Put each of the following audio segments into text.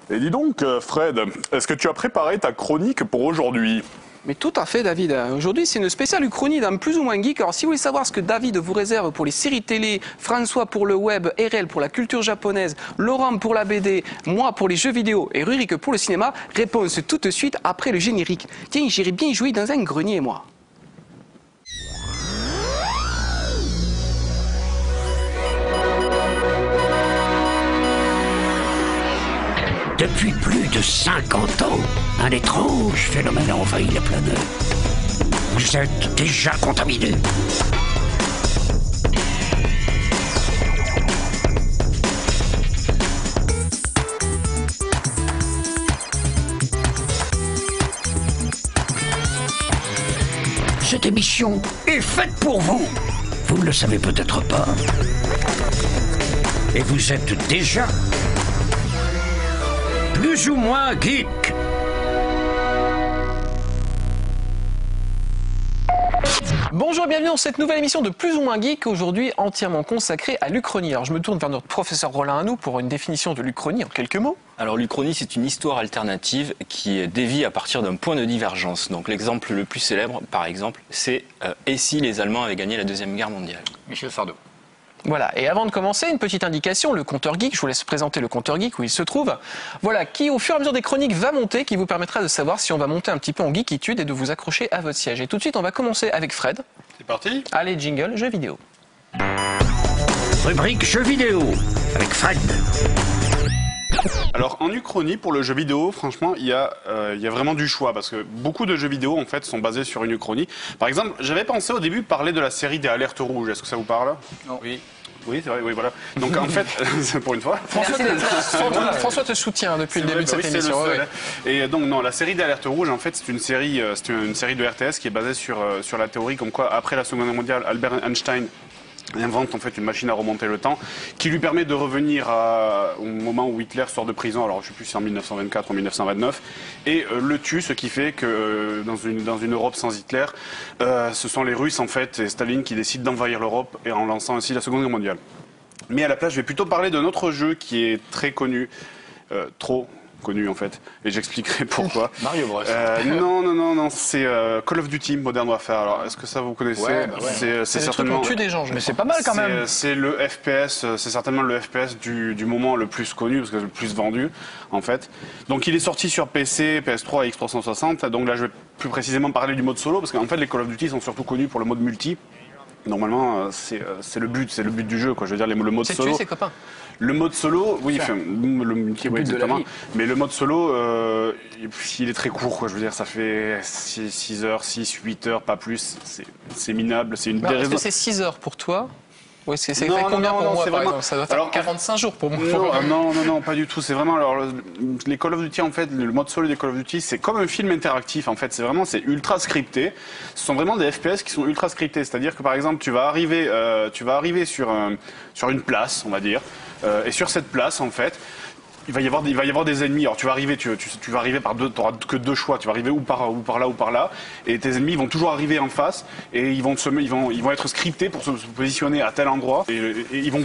Et dis donc, Fred, est-ce que tu as préparé ta chronique pour aujourd'hui? Mais tout à fait, David. Aujourd'hui, c'est une spéciale uchronie d'un plus ou moins geek. Alors, si vous voulez savoir ce que David vous réserve pour les séries télé, François pour le web, RL pour la culture japonaise, Laurent pour la BD, moi pour les jeux vidéo et Rurik pour le cinéma, réponse tout de suite après le générique. Tiens, j'irai bien jouer dans un grenier, moi. Depuis plus de 50 ans, un étrange phénomène a envahi la planète. Vous êtes déjà contaminé. Cette émission est faite pour vous. Vous ne le savez peut-être pas. Et vous êtes déjà plus ou moins geek. Bonjour et bienvenue dans cette nouvelle émission de Plus ou moins geek, aujourd'hui entièrement consacrée à l'Uchronie. Alors je me tourne vers notre professeur Rollin Hanou pour une définition de l'Uchronie en quelques mots. Alors l'Uchronie, c'est une histoire alternative qui dévie à partir d'un point de divergence. Donc l'exemple le plus célèbre, par exemple, c'est et si les Allemands avaient gagné la Deuxième Guerre mondiale. Michel Sardou. Voilà, et avant de commencer, une petite indication, le compteur geek, je vous laisse présenter le compteur geek où il se trouve. Voilà, qui au fur et à mesure des chroniques va monter, qui vous permettra de savoir si on va monter un petit peu en geekitude et de vous accrocher à votre siège. Et tout de suite, on va commencer avec Fred. C'est parti. Allez, jingle, jeux vidéo. Rubrique jeux vidéo avec Fred. Alors en Uchronie, pour le jeu vidéo, franchement, il y a vraiment du choix parce que beaucoup de jeux vidéo en fait sont basés sur une Uchronie. Par exemple, j'avais pensé au début parler de la série des Alertes Rouges. Est-ce que ça vous parle? Non. Oui. Oui, c'est vrai, oui, voilà. Donc en fait, pour une fois. François te soutient depuis le début de cette émission. Et donc non, la série des Alertes Rouges, en fait, c'est une série de RTS qui est basée sur la théorie comme quoi après la Seconde Guerre mondiale, Albert Einstein invente en fait une machine à remonter le temps qui lui permet de revenir au moment où Hitler sort de prison, alors je ne sais plus si c'est en 1924 ou 1929, et le tue, ce qui fait que dans une Europe sans Hitler, ce sont les Russes en fait et Staline qui décident d'envahir l'Europe et en lançant ainsi la Seconde Guerre mondiale. Mais à la place, je vais plutôt parler d'un autre jeu qui est très connu, trop connu en fait, et j'expliquerai pourquoi. Mario Bros. Non, c'est Call of Duty Modern Warfare. Alors, est-ce que ça vous connaissez? Ouais, bah ouais. C'est certainement. On tue des gens, Mais c'est pas mal quand même. C'est le FPS, c'est certainement le FPS du moment le plus connu, parce que c'est le plus vendu en fait. Donc il est sorti sur PC, PS3 et X360. Donc là, je vais plus précisément parler du mode solo, parce qu'en fait, les Call of Duty sont surtout connus pour le mode multi. Normalement, c'est le but du jeu, quoi. Je veux dire, le mode c'est solo. tuer ses copains. Le mode solo, oui, enfin, le multi, oui, exactement. Mais le mode solo, il est très court, quoi. Je veux dire, ça fait 6 heures, 6, 8 heures, pas plus. C'est minable. C'est une des Est-ce raisons. que c'est 6 heures pour toi? Oui, c'est Non, fait combien non, pour non, moi, c'est par vraiment- exemple? Ça doit faire Alors, 45 jours pour moi. Non, pas du tout. C'est vraiment alors les Call of Duty en fait, le mode solo des Call of Duty, c'est comme un film interactif en fait. C'est ultra scripté. Ce sont vraiment des FPS qui sont ultra scriptés. C'est-à-dire que par exemple, tu vas arriver sur une place, on va dire, et sur cette place en fait. Il va y avoir des ennemis. Alors tu vas arriver par deux, t'auras que deux choix. Tu vas arriver ou par là ou par là. Et tes ennemis vont toujours arriver en face et ils vont être scriptés pour se positionner à tel endroit. Et ils vont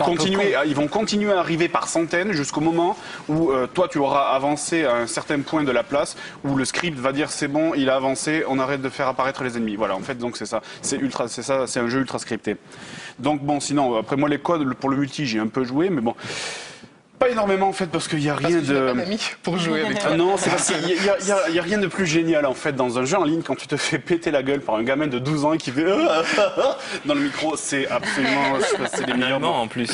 continuer à arriver par centaines jusqu'au moment où toi tu auras avancé à un certain point de la place où le script va dire c'est bon, il a avancé, on arrête de faire apparaître les ennemis. Voilà, en fait donc c'est ça. C'est un jeu ultra scripté. Donc bon, sinon après moi les codes pour le multi j'ai un peu joué, mais bon. Pas énormément en fait parce qu'il n'y a rien J'ai pas d'amis pour jouer avec toi. Non, c'est parce qu'il y a rien de plus génial en fait dans un jeu en ligne quand tu te fais péter la gueule par un gamin de 12 ans qui fait dans le micro, c'est absolument c'est les meilleurs moments en plus.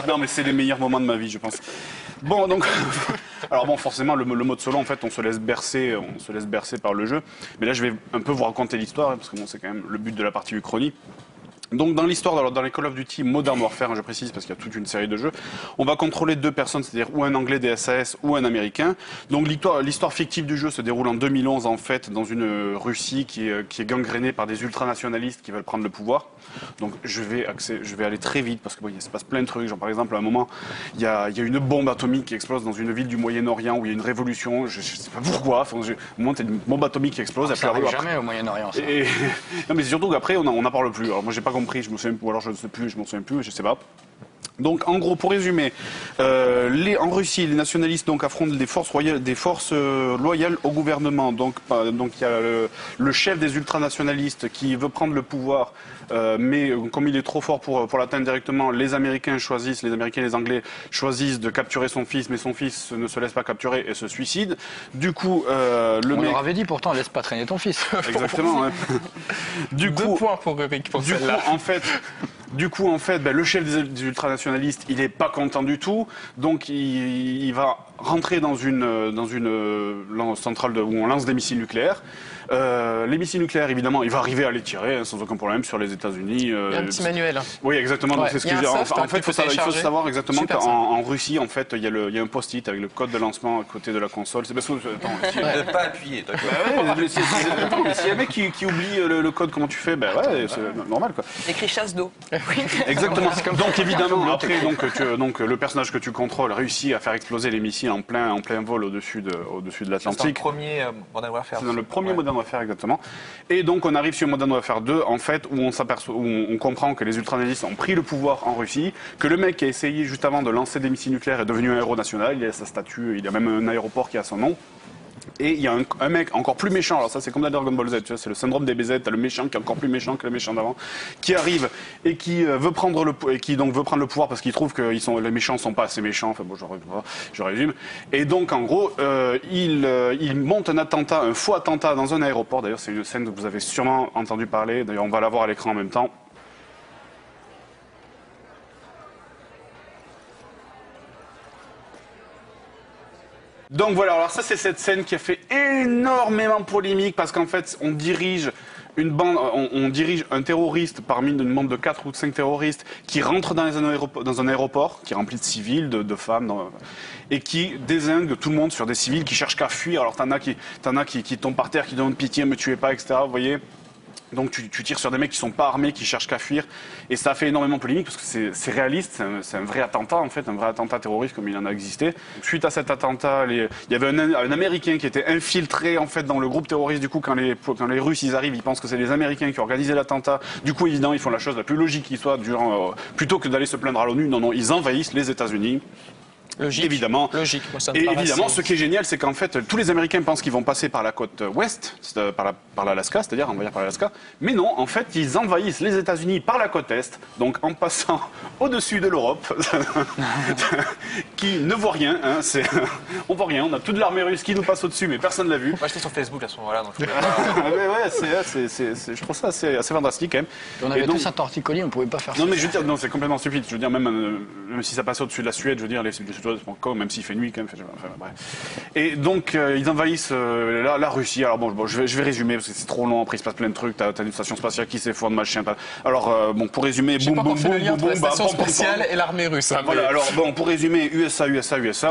Non mais c'est les meilleurs moments de ma vie je pense. Bon donc alors bon forcément le mode solo en fait on se laisse bercer par le jeu. Mais là je vais un peu vous raconter l'histoire parce que bon c'est quand même le but de la partie Uchronie. Donc dans l'histoire, dans les Call of Duty Modern Warfare, je précise parce qu'il y a toute une série de jeux, on va contrôler deux personnes, c'est-à-dire ou un Anglais des SAS ou un Américain. Donc l'histoire fictive du jeu se déroule en 2011 en fait dans une Russie qui est gangrénée par des ultranationalistes qui veulent prendre le pouvoir. Donc je vais aller très vite parce que bon, il se passe plein de trucs. Genre par exemple à un moment il y a une bombe atomique qui explose dans une ville du Moyen-Orient où il y a une révolution. Je sais pas pourquoi. Enfin, au moment il y a une bombe atomique qui explose. Ça arrive jamais au Moyen-Orient. Non mais c'est surtout qu'après on n'en parle plus. Alors moi j'ai pas compris, je me souviens, ou alors je ne sais plus, je m'en souviens plus, je sais pas. Donc, en gros, pour résumer, en Russie, les nationalistes donc affrontent des forces loyales au gouvernement. Donc, il y a le chef des ultranationalistes qui veut prendre le pouvoir, mais comme il est trop fort pour l'atteindre directement, les Américains et les Anglais choisissent de capturer son fils, mais son fils ne se laisse pas capturer et se suicide. Du coup, On leur avait dit pourtant, laisse pas traîner ton fils. Exactement. Ouais. Deux points pour Eric pour celle-là. Du coup, en fait, le chef des ultranationalistes, il est pas content du tout, donc il va rentrer dans une centrale où on lance des missiles nucléaires. Les missiles nucléaires, évidemment, il va arriver à les tirer sans aucun problème sur les États-Unis. Il y a un petit manuel. Oui, exactement. Donc c'est ce que je dis. En fait, il faut savoir exactement qu'en Russie, en fait, il y a un post-it avec le code de lancement à côté de la console. C'est parce que Pas appuyé. s'il y a un mec qui oublie le code, comment tu fais? Ben ouais, c'est normal quoi. Écrit chasse d'eau. Exactement. Donc évidemment, après, donc le personnage que tu contrôles réussit à faire exploser les missiles en plein vol au-dessus de l'Atlantique. C'est dans le premier Modern Warfare. C'est dans le premier Modern Warfare, exactement. Et donc on arrive sur Modern Warfare 2, en fait, où on comprend que les ultranationalistes ont pris le pouvoir en Russie, que le mec qui a essayé juste avant de lancer des missiles nucléaires est devenu un héros national, il a sa statue, il y a même un aéroport qui a son nom. Et il y a un mec encore plus méchant, alors ça c'est comme dans Dragon Ball Z, tu vois, c'est le syndrome des BZ, t'as le méchant qui est encore plus méchant que le méchant d'avant, qui arrive et qui veut prendre le pouvoir parce qu'il trouve que les méchants sont pas assez méchants, enfin bon je résume. Et donc en gros, il monte un faux attentat dans un aéroport, d'ailleurs c'est une scène que vous avez sûrement entendu parler, d'ailleurs on va la voir à l'écran en même temps. Donc voilà, alors ça c'est cette scène qui a fait énormément polémique parce qu'en fait on dirige un terroriste parmi une bande de 4 ou 5 terroristes qui rentre dans un aéroport qui est rempli de civils, de femmes, et qui dézingue tout le monde sur des civils qui cherchent qu'à fuir. Alors t'en as qui tombent par terre, qui demandent pitié, me tuez pas, etc. Vous voyez ? Donc tu tires sur des mecs qui sont pas armés, qui cherchent qu'à fuir, et ça a fait énormément polémique parce que c'est réaliste, c'est un vrai attentat en fait, un vrai attentat terroriste comme il en a existé. Suite à cet attentat, il y avait un Américain qui était infiltré en fait dans le groupe terroriste. Du coup, quand les Russes ils arrivent, ils pensent que c'est les Américains qui ont organisé l'attentat. Du coup, évidemment, ils font la chose la plus logique qui soit, plutôt que d'aller se plaindre à l'ONU. Non, ils envahissent les États-Unis. Logique. Évidemment. Logique. Moi, ça me et paraît évidemment, assez... ce qui est génial, c'est qu'en fait, tous les Américains pensent qu'ils vont passer par la côte ouest, par l'Alaska, c'est-à-dire envahir par l'Alaska. Mais non, en fait, ils envahissent les États-Unis par la côte est, donc en passant au-dessus de l'Europe, qui ne voit rien. Hein, on voit rien. On a toute l'armée russe qui nous passe au-dessus, mais personne ne l'a vu. Moi, j'étais sur Facebook à ce moment-là, donc je trouve ça assez fantastique quand même. Et on avait tous un torticolis, on pouvait pas faire ça. Non, mais je veux dire, non, c'est complètement stupide. Je veux dire, même si ça passe au-dessus de la Suède, je veux dire, les même s'il fait nuit quand même. Enfin, bref. Et donc ils envahissent la Russie. Alors bon, je vais résumer parce que c'est trop long. Après il se passe plein de trucs. T'as une station spatiale qui s'effondre, machin. Alors pour résumer, boum boum boum, la station spatiale et l'armée russe. Voilà. Alors bon, pour résumer, USA,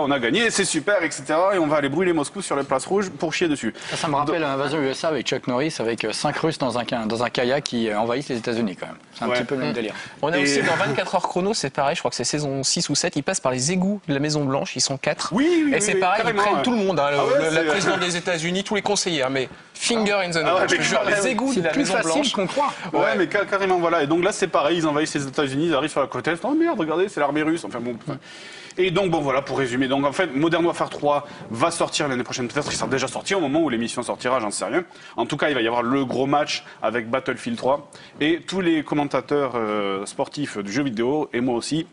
on a gagné, c'est super, etc. Et on va aller brûler Moscou sur les places rouges pour chier dessus. Ça me rappelle l'invasion USA avec Chuck Norris, avec 5 Russes dans un kayak qui envahissent les États-Unis quand même. C'est un petit peu le même délire. On a aussi dans 24 heures chrono, c'est pareil. Je crois que c'est saison 6 ou 7. Ils passent par les égouts de la Maison Blanche. Ils sont 4. Oui, et c'est pareil, ils prennent tout le monde, hein, la c'est... présidente des États-Unis, tous les conseillers, hein, mais finger in the nose. Je te jure, les égouts de la Maison Blanche. C'est plus facile qu'on croit. Ouais, mais carrément, voilà. Et donc là, c'est pareil, ils envahissent les États-Unis, ils arrivent sur la côte est. Oh merde, regardez, c'est l'armée russe. Enfin bon. Et donc, bon, voilà, pour résumer. Donc, en fait, Modern Warfare 3 va sortir l'année prochaine. Peut-être qu'il sera déjà sorti au moment où l'émission sortira, j'en sais rien. En tout cas, il va y avoir le gros match avec Battlefield 3. Et tous les commentateurs sportifs du jeu vidéo, et moi aussi,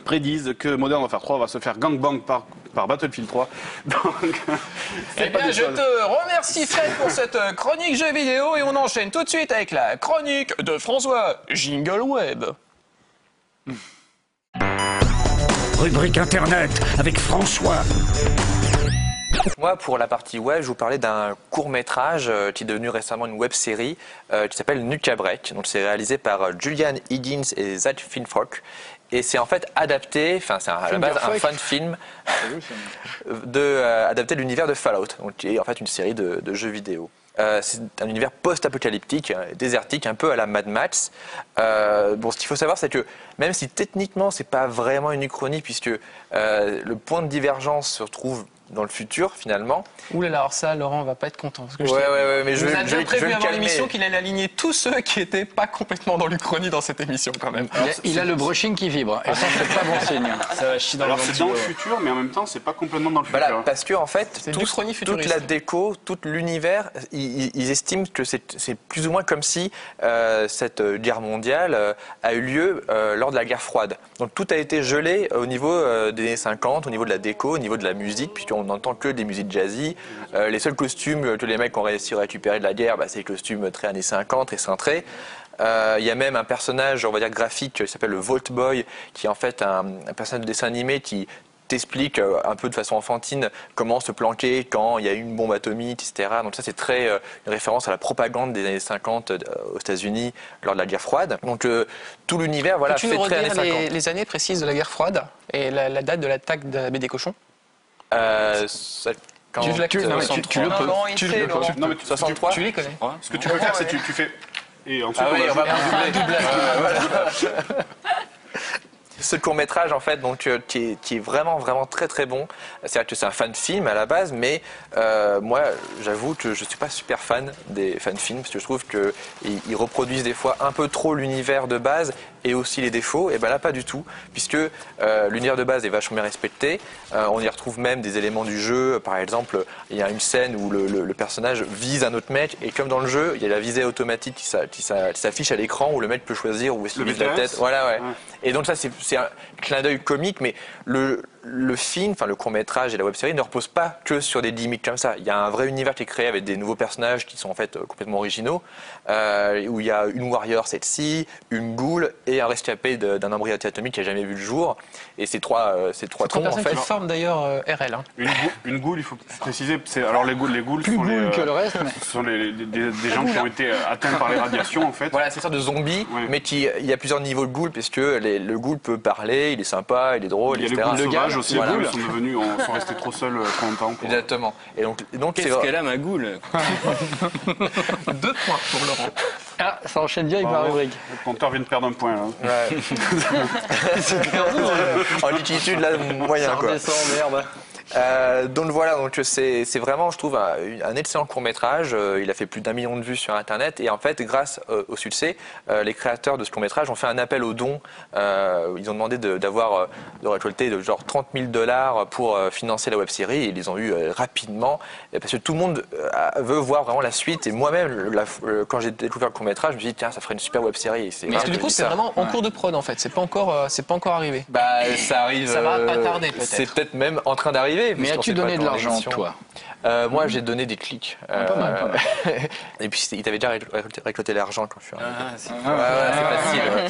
prédisent que Modern Warfare 3 va se faire gangbang par Battlefield 3. Donc, eh bien, je te remercie Fred pour cette chronique jeu vidéo et on enchaîne tout de suite avec la chronique de François Jingle Web. Rubrique Internet avec François. Moi, pour la partie web, je vous parlais d'un court-métrage qui est devenu récemment une web-série qui s'appelle Nuka Break. Donc, c'est réalisé par Julian Higgins et Zach Finfrock. Et c'est en fait adapté, enfin c'est à la base un fan film adapté de l'univers de Fallout, donc, qui est en fait une série de jeux vidéo. C'est un univers post-apocalyptique, désertique, un peu à la Mad Max. Bon, ce qu'il faut savoir, c'est que même si techniquement c'est pas vraiment une uchronie, puisque le point de divergence se trouve dans le futur finalement. Ouh là là, alors ça, Laurent va pas être content. Parce que Ouais, mais je vous a vais déjà prévu le avant calmer. l'émission qu'il allait aligner tous ceux qui étaient pas complètement dans l'Uchronie dans cette émission quand même. Il a le brushing qui vibre. Et ça, c'est pas bon signe. Ça va chier dans Alors le c'est dans le ventilo. futur, mais en même temps, c'est pas complètement dans le futur. Voilà, parce que en fait, C'est l'Uchronie toute futuriste. la déco, tout l'univers, ils estiment que c'est plus ou moins comme si cette guerre mondiale a eu lieu lors de la guerre froide. Donc tout a été gelé au niveau des années 50, au niveau de la déco, au niveau de la musique, puisqu'on n'entend que des musiques jazzy. Les seuls costumes que les mecs ont réussi à récupérer de la guerre, c'est les costumes très années 50, très cintrés. Il y a même un personnage, on va dire graphique, qui s'appelle le Vault Boy, qui est en fait un personnage de dessin animé qui t'explique un peu de façon enfantine comment se planquer quand il y a une bombe atomique, etc. Donc ça c'est très une référence à la propagande des années 50 aux États-Unis lors de la guerre froide. Donc tout l'univers voilà, Peux-tu fait nous très années redire 50. les années précises de la guerre froide et la date de l'attaque de la baie des cochons? Quand, Tu le peux. Non, mais 63. Tu les connais? Ce que tu peux faire, c'est tu fais. Et ensuite, Ah oui, on va doubler. Ce court-métrage, en fait, donc, qui est vraiment, vraiment très, très bon. C'est-à-dire que c'est un fan-film à la base, mais moi, j'avoue que je ne suis pas super fan des fan-films, parce que je trouve qu'ils reproduisent des fois un peu trop l'univers de base et aussi les défauts. Et bien là, pas du tout, puisque l'univers de base est vachement bien respecté. On y retrouve même des éléments du jeu. Par exemple, il y a une scène où le personnage vise un autre mec, et comme dans le jeu, il y a la visée automatique qui s'affiche à l'écran, où le mec peut choisir où est-ce qu'il vise la tête. Voilà, ouais. Et donc ça, c'est un clin d'œil comique, mais le film, enfin le court-métrage et la web-série ne reposent pas que sur des gimmicks comme ça. Il y a un vrai univers qui est créé avec des nouveaux personnages qui sont en fait complètement originaux, où il y a une warrior, celle-ci, une ghoul et un rescapé d'un embryon atomique qui n'a jamais vu le jour. Et ces trois Trois cons, en personnes fait. qui forment d'ailleurs RL. Hein. Une ghoul, il faut préciser. Alors les ghouls Plus sont boule que le reste, mais... ce sont des gens qui ont été atteints par les radiations en fait. Voilà, c'est une sorte de zombie, Ouais. mais il y a plusieurs niveaux de ghoul, parce que le ghoul peut parler, il est sympa, il est drôle, Il y a les etc. ghouls sauvages aussi, voilà. ils sont devenus, sont restés trop seuls trop longtemps. pour- Exactement. Et donc c'est Qu'est-ce qu'elle a, ma goule? 2 points pour Laurent. Ah, ça enchaîne bien avec ma Bravo. rubrique. Le compteur vient de perdre un point là. Ouais. En liquiditude, là, moyen Ça quoi. redescend, merde. Donc voilà, donc c'est vraiment, je trouve, un excellent court-métrage. Il a fait plus d'1 million de vues sur Internet, et en fait, grâce au succès, les créateurs de ce court-métrage ont fait un appel aux dons. Ils ont demandé de récolter de genre $30 000 pour financer la web-série, et ils les ont eu rapidement, parce que tout le monde veut voir vraiment la suite. Et moi-même, quand j'ai découvert le court-métrage, je me suis dit tiens, ça ferait une super web-série. Mais parce que du coup, c'est vraiment en cours de prod en fait. C'est pas encore arrivé. Bah, ça arrive. Ça va pas tarder, peut-être. C'est peut-être même en train d'arriver. Mais parce qu'on as-tu sait pas donné de quand l'argent, l'émission- toi? Moi, j'ai donné des clics. Pas mal. Et puis, il t'avait déjà récolté l'argent quand je suis arrivé. Ah, c'est- Ouais, c'est facile. Ouais.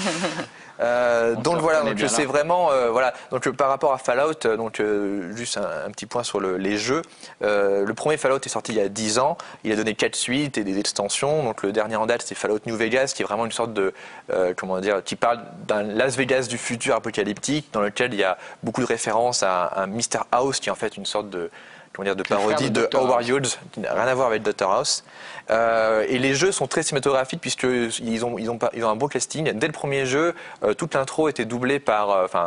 Donc te voilà, reconnaît donc bien c'est là. vraiment voilà. Donc par rapport à Fallout, donc juste un petit point sur les jeux. Le premier Fallout est sorti il y a 10 ans. Il a donné 4 suites et des extensions. Donc le dernier en date, c'est Fallout New Vegas, qui est vraiment une sorte de comment dire, qui parle d'un Las Vegas du futur apocalyptique, dans lequel il y a beaucoup de références à un Mr House, qui est en fait une sorte de parodie de de Dr. Howard Hughes, qui n'a rien à voir avec Dr House. Et les jeux sont très cinématographiques, puisqu'ils ont un beau casting. Dès le premier jeu, toute l'intro était doublée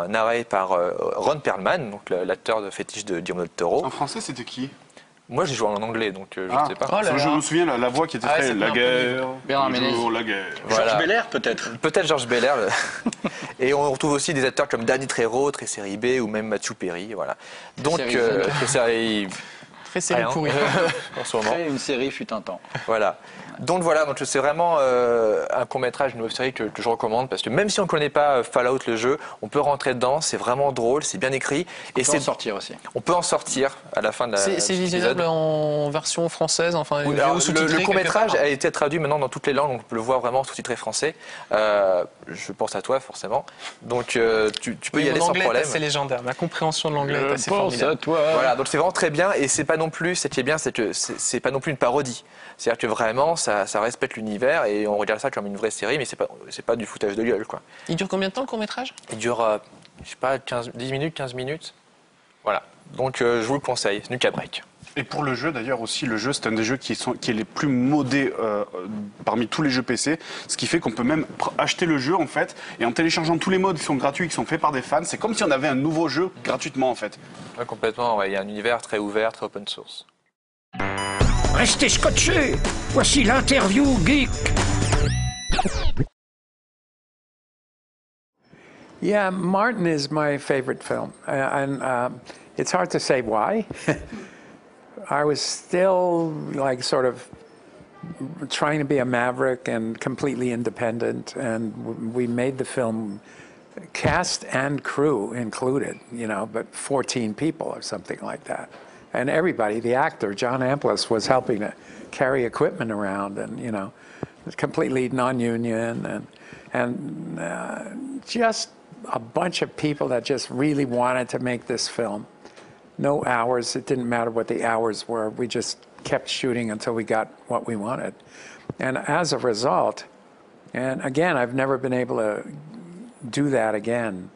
narrée par Ron Perlman, donc l'acteur de fétiche de Guillermo del Toro. En français, c'était qui? Moi, j'ai joué en anglais, donc je Ah. ne sais pas. Oh là là. Je me souviens la voix qui était Ah ouais, très ça la fait un peu guerre. Bernard Ménez. toujours la guerre. Voilà. Georges Belair, peut-être. Peut-être Georges Belair. Et on retrouve aussi des acteurs comme Danny Trejo, très série B, ou même Matthew Perry. Voilà. Donc, Série très série Très série rien, pourrie. en ce moment. Créer une série fut un temps. Voilà. Donc c'est vraiment un court-métrage, une web-série que je recommande, parce que même si on ne connaît pas Fallout le jeu, on peut rentrer dedans, c'est vraiment drôle, c'est bien écrit, Et et c'est sortir aussi. on peut en sortir à la fin de C'est l'épisode. visionnable en version française, enfin Oui, une alors, vidéo sous-titrée le quelque court-métrage part. a été traduit maintenant dans toutes les langues, on peut le voir vraiment sous-titré français. Je pense à toi forcément. Donc tu peux y aller sans L'anglais est problème. assez légendaire. Ma compréhension de l'anglais est assez Pense formidable. à toi. Voilà, donc c'est vraiment très bien, et c'est pas non plus, ce qui est bien, c'est que c'est pas non plus une parodie. C'est-à-dire que vraiment, ça respecte l'univers, et on regarde ça comme une vraie série, mais c'est pas du foutage de gueule, quoi. Il dure combien de temps le court-métrage? Il dure, je sais pas, 10 minutes, 15 minutes. Voilà. Donc je vous le conseille, Nuka Break. Et pour le jeu d'ailleurs aussi, le jeu c'est un des jeux qui est les plus modés parmi tous les jeux PC, ce qui fait qu'on peut même acheter le jeu en fait, et en téléchargeant tous les modes qui sont gratuits, qui sont faits par des fans, c'est comme si on avait un nouveau jeu gratuitement en fait. Ouais, complètement, ouais. Il y a un univers très ouvert, très open source. Restez scotchés. Voici l'interview geek. Yeah, Martin is my favorite film, and it's hard to say why. I was still like sort of trying to be a maverick and completely independent, and we made the film, cast and crew included, you know, but 14 people or something like that. And everybody, the actor, John Amplas, was helping to carry equipment around, and, you know, completely non-union, and just a bunch of people that just really wanted to make this film. No hours, it didn't matter what the hours were. We just kept shooting until we got what we wanted. And as a result, and again, I've never been able to do that again.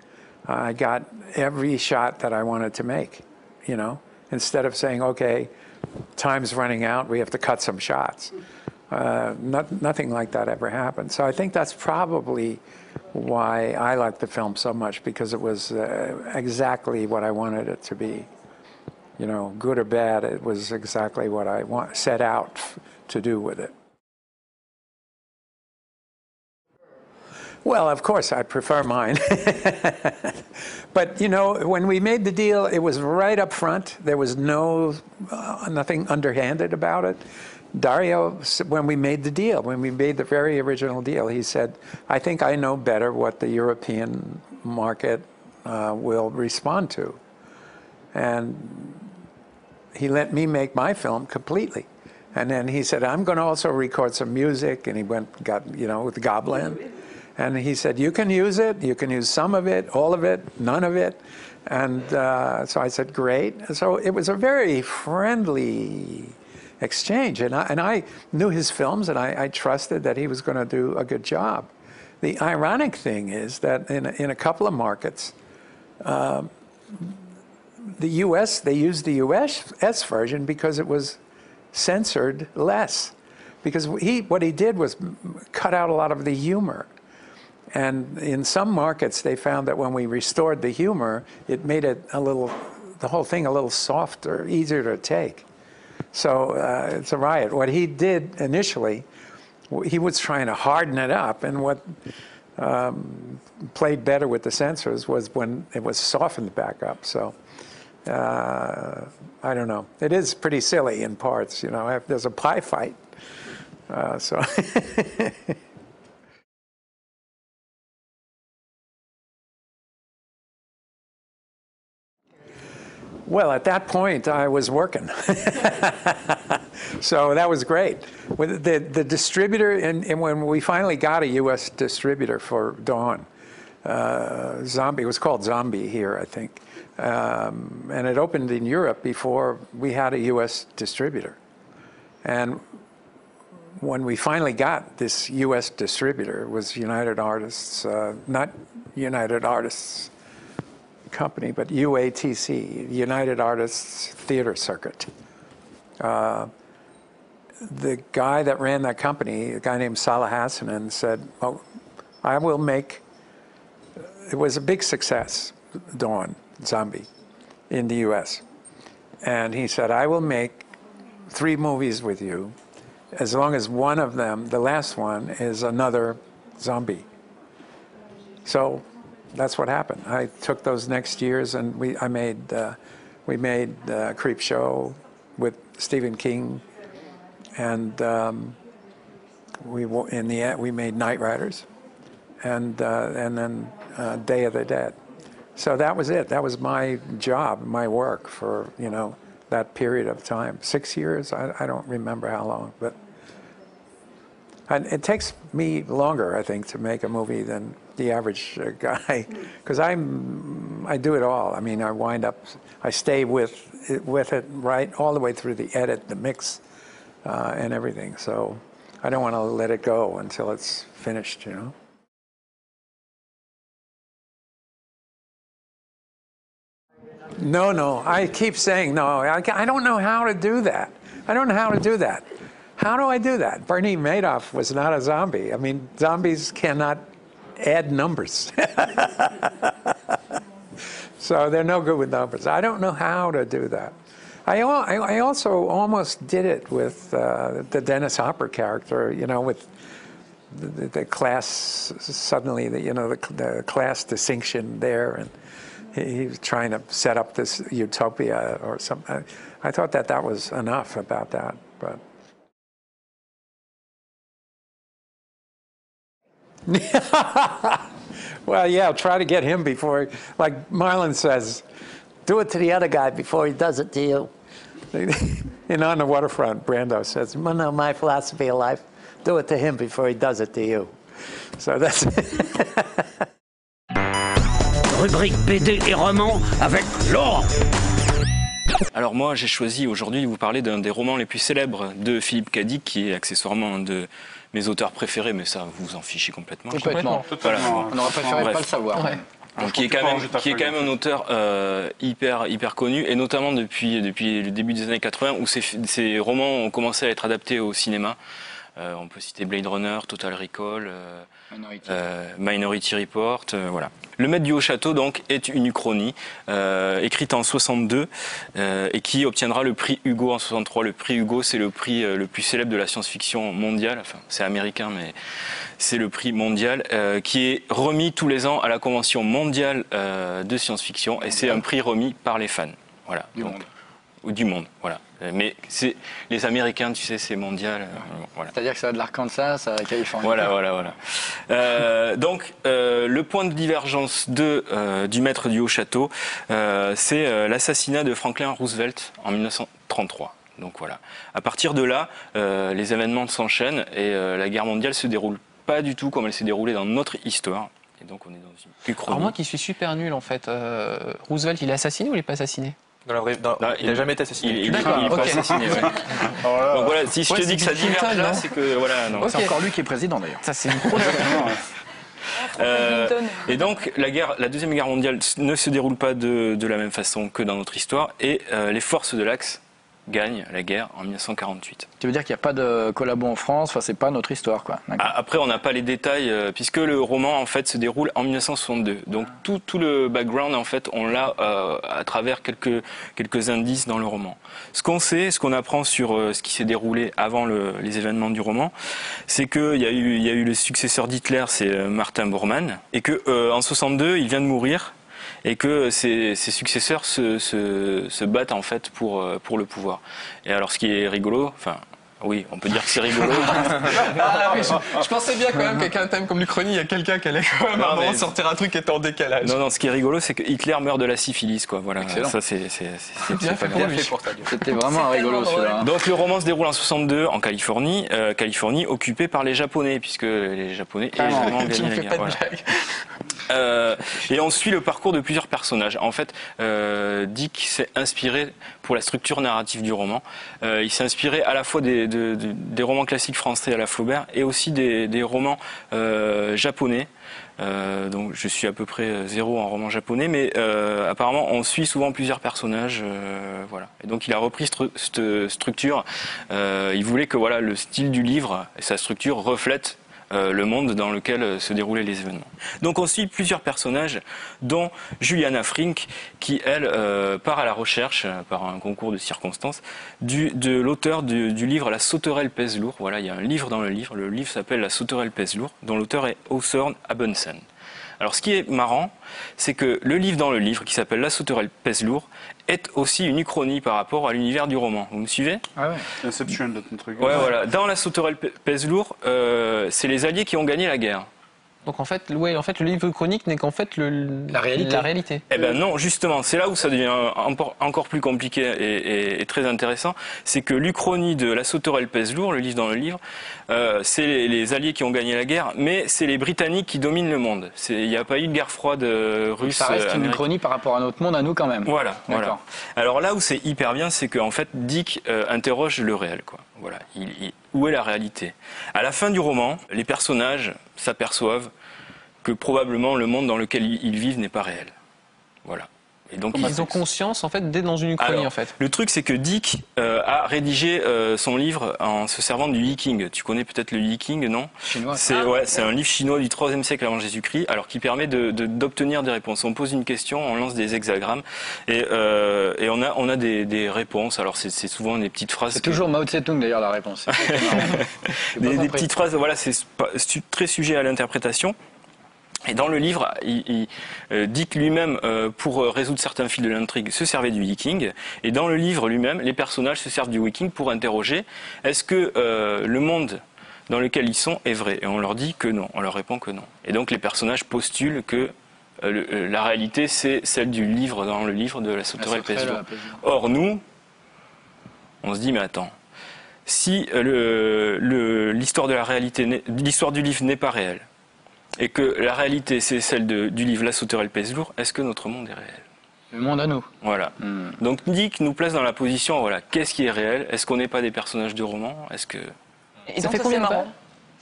I got every shot that I wanted to make, you know? Instead of saying, okay, time's running out, we have to cut some shots. Nothing like that ever happened. So I think that's probably why I like the film so much, because it was exactly what I wanted it to be. You know, good or bad, it was exactly what I set out to do with it. Well, of course, I prefer mine. But, you know, when we made the deal, it was right up front. There was nothing underhanded about it. Dario, when we made the deal, when we made the very original deal, he said, I think I know better what the European market will respond to. And he let me make my film completely. And then he said, I'm going to also record some music. And he got, you know, with Goblin. And he said, you can use it. You can use some of it, all of it, none of it. And so I said, great. And so it was a very friendly exchange. And I knew his films, and I trusted that he was going to do a good job. The ironic thing is that in a couple of markets, the US, they used the US version because it was censored less. Because what he did was cut out a lot of the humor. And in some markets, they found that when we restored the humor, it made it the whole thing a little softer, easier to take. So it's a riot. What he did initially, he was trying to harden it up, and what played better with the censors was when it was softened back up. So I don't know. It is pretty silly in parts, you know. There's a pie fight. So. Well, at that point, I was working. So that was great. With the distributor, and when we finally got a U.S. distributor for Dawn, Zombie, it was called Zombie here, I think. And it opened in Europe before we had a U.S. distributor. And when we finally got this U.S. distributor, it was United Artists, not United Artists Company, but UATC, United Artists Theater Circuit. The guy that ran that company, a guy named Salah Hassanen, said, "Oh, I will make." It was a big success, Dawn, Zombie, in the U.S. And he said, "I will make 3 movies with you, as long as one of them, the last one, is another zombie." So that's what happened. I took those next years, and we made Creepshow with Stephen King, and we made Night Riders, and then Day of the Dead. So that was it. That was my job, my work for, you know, that period of time. 6 years. I don't remember how long, but it takes me longer, I think, to make a movie than the average guy, because I do it all. I mean, I stay with it right all the way through the edit, the mix, and everything. So I don't want to let it go until it's finished, you know. No, I keep saying no. I don't know how to do that. I don't know how to do that. How do I do that? Bernie Madoff was not a zombie. I mean, zombies cannot add numbers. So they're no good with numbers. I don't know how to do that. I also almost did it with the Dennis Hopper character, you know, with the class, suddenly, the class distinction there, and he was trying to set up this utopia or something. I thought that was enough about that, but. Well, yeah, try to get him before, like Marlon says, do it to the other guy before he does it to you. And On the Waterfront, Brando says, well, no, my philosophy of life, do it to him before he does it to you. So that's Rubrique BD et romans avec Laurent. Alors moi, j'ai choisi aujourd'hui de vous parler d'un des romans les plus célèbres de Philippe Cadic, qui est accessoirement un de mes auteurs préférés, mais ça, vous en fichez complètement. Complètement. Voilà. On aurait préféré pas le savoir. Ouais. Donc, qui est quand même un auteur hyper connu, et notamment depuis le début des années 80, où ces romans ont commencé à être adaptés au cinéma. On peut citer Blade Runner, Total Recall, Minority Report, voilà. Le Maître du Haut-Château, donc, est une uchronie écrite en 62 et qui obtiendra le prix Hugo en 63. Le prix Hugo, c'est le prix le plus célèbre de la science-fiction mondiale. Enfin, c'est américain, mais c'est le prix mondial qui est remis tous les ans à la Convention mondiale de science-fiction, et c'est un prix remis par les fans. Voilà. Ou du monde, voilà. Mais c'est les Américains, tu sais, c'est mondial. Voilà. C'est-à-dire que ça va de l'Arkansas à la Californie. Voilà. Donc, le point de divergence du Maître du Haut-Château, c'est l'assassinat de Franklin Roosevelt en 1933. Donc voilà. À partir de là, les événements s'enchaînent et la guerre mondiale se déroule pas du tout comme elle s'est déroulée dans notre histoire. Et donc, on est dans une uchronie. Alors moi qui suis super nul en fait, Roosevelt, il est assassiné ou il n'est pas assassiné? Il n'a jamais été assassiné. Il n'est pas assassiné. Ouais. Donc voilà, si je te dis que ça diverge là, c'est que voilà. Non. C'est encore lui qui est président d'ailleurs. Ça c'est une grosse. Et donc la deuxième guerre mondiale ne se déroule pas de la même façon que dans notre histoire, et les forces de l'Axe gagnent la guerre en 1948. Tu veux dire qu'il n'y a pas de collabo en France, enfin c'est pas notre histoire quoi. Après on n'a pas les détails puisque le roman en fait se déroule en 1962. Donc tout le background en fait on l'a à travers quelques indices dans le roman. Ce qu'on sait, ce qu'on apprend sur ce qui s'est déroulé avant les événements du roman, c'est qu'il y a eu le successeur d'Hitler, c'est Martin Bormann, et que en 62 il vient de mourir. Et que ses successeurs se battent en fait pour le pouvoir. Et alors ce qui est rigolo, enfin oui, on peut dire que c'est rigolo. Je pensais bien quand même qu'avec un thème comme l'Uchronie, il y a quelqu'un qui allait quand même à un moment sortir un truc qui était en décalage. Non, ce qui est rigolo, c'est que Hitler meurt de la syphilis, quoi. Voilà. Excellent. Ça c'est bien fait pour lui. C'était vraiment un rigolo celui-là. Donc le roman se déroule en 62 en Californie, Californie occupée par les Japonais, puisque les Japonais évidemment gagné la guerre. Voilà. Et on suit le parcours de plusieurs personnages. En fait, Dick s'est inspiré pour la structure narrative du roman. Il s'est inspiré à la fois des romans classiques français à la Flaubert et aussi des romans japonais. Donc je suis à peu près zéro en roman japonais, mais apparemment on suit souvent plusieurs personnages. Voilà. Et donc il a repris cette structure. Il voulait que voilà, le style du livre et sa structure reflètent le monde dans lequel se déroulaient les événements. Donc on suit plusieurs personnages, dont Juliana Frink, qui elle part à la recherche, par un concours de circonstances, de l'auteur du livre La sauterelle pèse lourd. Voilà, il y a un livre dans le livre. Le livre s'appelle La sauterelle pèse lourd, dont l'auteur est Hawthorne Abenson. Alors ce qui est marrant, c'est que le livre dans le livre, qui s'appelle La sauterelle pèse lourd, est aussi une uchronie par rapport à l'univers du roman. Vous me suivez? Ah ouais. Inception, ton truc. Ouais, voilà. Dans La sauterelle pèse lourd, c'est les Alliés qui ont gagné la guerre. Donc en fait, le livre chronique n'est qu'en fait la réalité. Eh ben non, justement, c'est là où ça devient encore plus compliqué et très intéressant. C'est que l'Uchronie de La sauterelle pèse lourd, le livre dans le livre, c'est les Alliés qui ont gagné la guerre, mais c'est les Britanniques qui dominent le monde. Il n'y a pas eu de guerre froide russe. Ça reste une Uchronie par rapport à notre monde, à nous quand même. Voilà. Alors là où c'est hyper bien, c'est qu'en fait Dick interroge le réel, quoi. Voilà. Où est la réalité? À la fin du roman, les personnages s'aperçoivent que probablement le monde dans lequel ils vivent n'est pas réel. Voilà. Et donc ils ont conscience en fait d'être dans une uchronie en fait. Le truc c'est que Dick a rédigé son livre en se servant du I Ching. Tu connais peut-être le I Ching, non? Chinois. C'est un livre chinois du 3e siècle avant Jésus-Christ, alors qui permet d'obtenir des réponses. On pose une question, on lance des hexagrammes et on a des réponses. Alors c'est souvent des petites phrases. C'est toujours Mao Tse-tung d'ailleurs la réponse. des petites phrases. Voilà, c'est très sujet à l'interprétation. Et dans le livre, Dick lui-même, pour résoudre certains fils de l'intrigue, se servait du Viking. Et dans le livre lui-même, les personnages se servent du Viking pour interroger est-ce que le monde dans lequel ils sont est vrai? Et on leur dit que non, on leur répond que non. Et donc les personnages postulent que la réalité, c'est celle du livre, dans le livre de la sauterelle Peslo. Or nous, on se dit mais attends, si l'histoire de la réalité, l'histoire du livre n'est pas réelle, et que la réalité c'est celle du livre La sauterelle pèse lourd, est-ce que notre monde est réel? Le monde à nous. Voilà. Donc Dick nous place dans la position, voilà, qu'est-ce qui est réel? Est-ce qu'on n'est pas des personnages de roman? Est-ce que... Et ça fait combien de pages?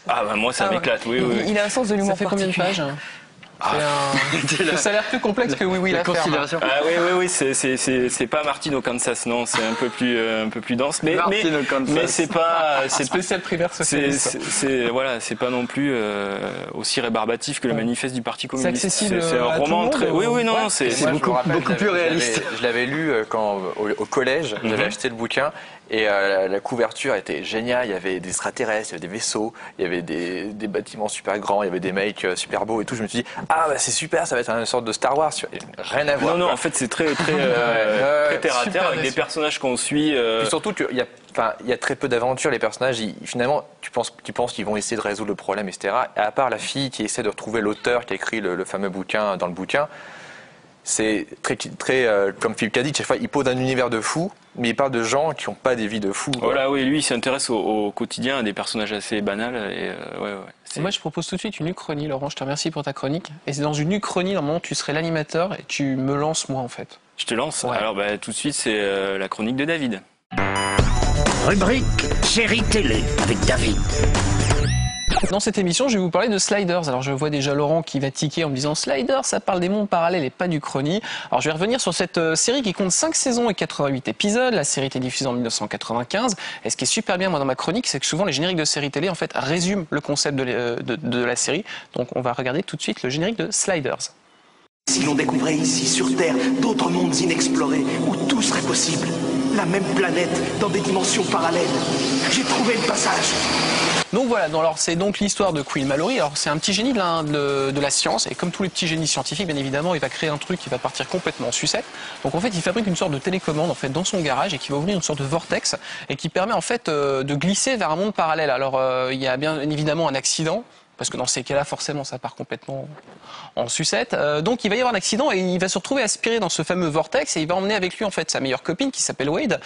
Ah bah moi ça m'éclate, oui. Il a un sens de l'humour. Ça fait combien de pages? Ça a l'air plus complexe que Oui la considération. Ah oui, c'est pas Martin au Kansas, non, c'est un peu plus dense, mais c'est pas spécial primaire socialiste. C'est pas non plus aussi rébarbatif que le manifeste du Parti communiste. C'est accessible. C'est un roman très. C'est beaucoup plus réaliste. Je l'avais lu quand au collège, j'avais acheté le bouquin. Et la couverture était géniale, il y avait des extraterrestres, il y avait des vaisseaux, il y avait des bâtiments super grands, il y avait des mecs super beaux et tout. Je me suis dit, c'est super, ça va être une sorte de Star Wars. Rien à voir. Non, en fait c'est très terre à terre avec des personnages qu'on suit. Et surtout, il y a très peu d'aventures, les personnages, finalement, tu penses qu'ils vont essayer de résoudre le problème, etc. Et à part la fille qui essaie de retrouver l'auteur qui a écrit le fameux bouquin dans le bouquin, c'est très comme Philippe a dit, chaque fois il pose un univers de fous, mais il parle de gens qui n'ont pas des vies de fous. Voilà, oui, lui il s'intéresse au quotidien, à des personnages assez banals. Et moi je propose tout de suite une uchronie, Laurent, je te remercie pour ta chronique. Et c'est dans une uchronie, normalement tu serais l'animateur et tu me lances moi en fait. Je te lance. Alors tout de suite c'est la chronique de David. Rubrique série télé avec David. Dans cette émission, je vais vous parler de Sliders. Alors, je vois déjà Laurent qui va tiquer en me disant Sliders, ça parle des mondes parallèles et pas d'Uchronie. Alors, je vais revenir sur cette série qui compte 5 saisons et 88 épisodes. La série était diffusée en 1995. Et ce qui est super bien, moi, dans ma chronique, c'est que souvent, les génériques de séries télé, en fait, résument le concept de la série. Donc, on va regarder tout de suite le générique de Sliders. Si l'on découvrait ici, sur Terre, d'autres mondes inexplorés, où tout serait possible, la même planète, dans des dimensions parallèles, j'ai trouvé le passage. Donc voilà, alors c'est donc l'histoire de Queen Mallory. Alors c'est un petit génie de la science, et comme tous les petits génies scientifiques, bien évidemment, il va créer un truc qui va partir complètement en sucette. Donc en fait, il fabrique une sorte de télécommande en fait dans son garage et qui va ouvrir une sorte de vortex et qui permet en fait de glisser vers un monde parallèle. Alors il y a bien évidemment un accident. Parce que dans ces cas-là, forcément, ça part complètement en sucette. Donc, il va y avoir un accident et il va se retrouver aspiré dans ce fameux vortex et il va emmener avec lui, en fait, sa meilleure copine qui s'appelle Wade,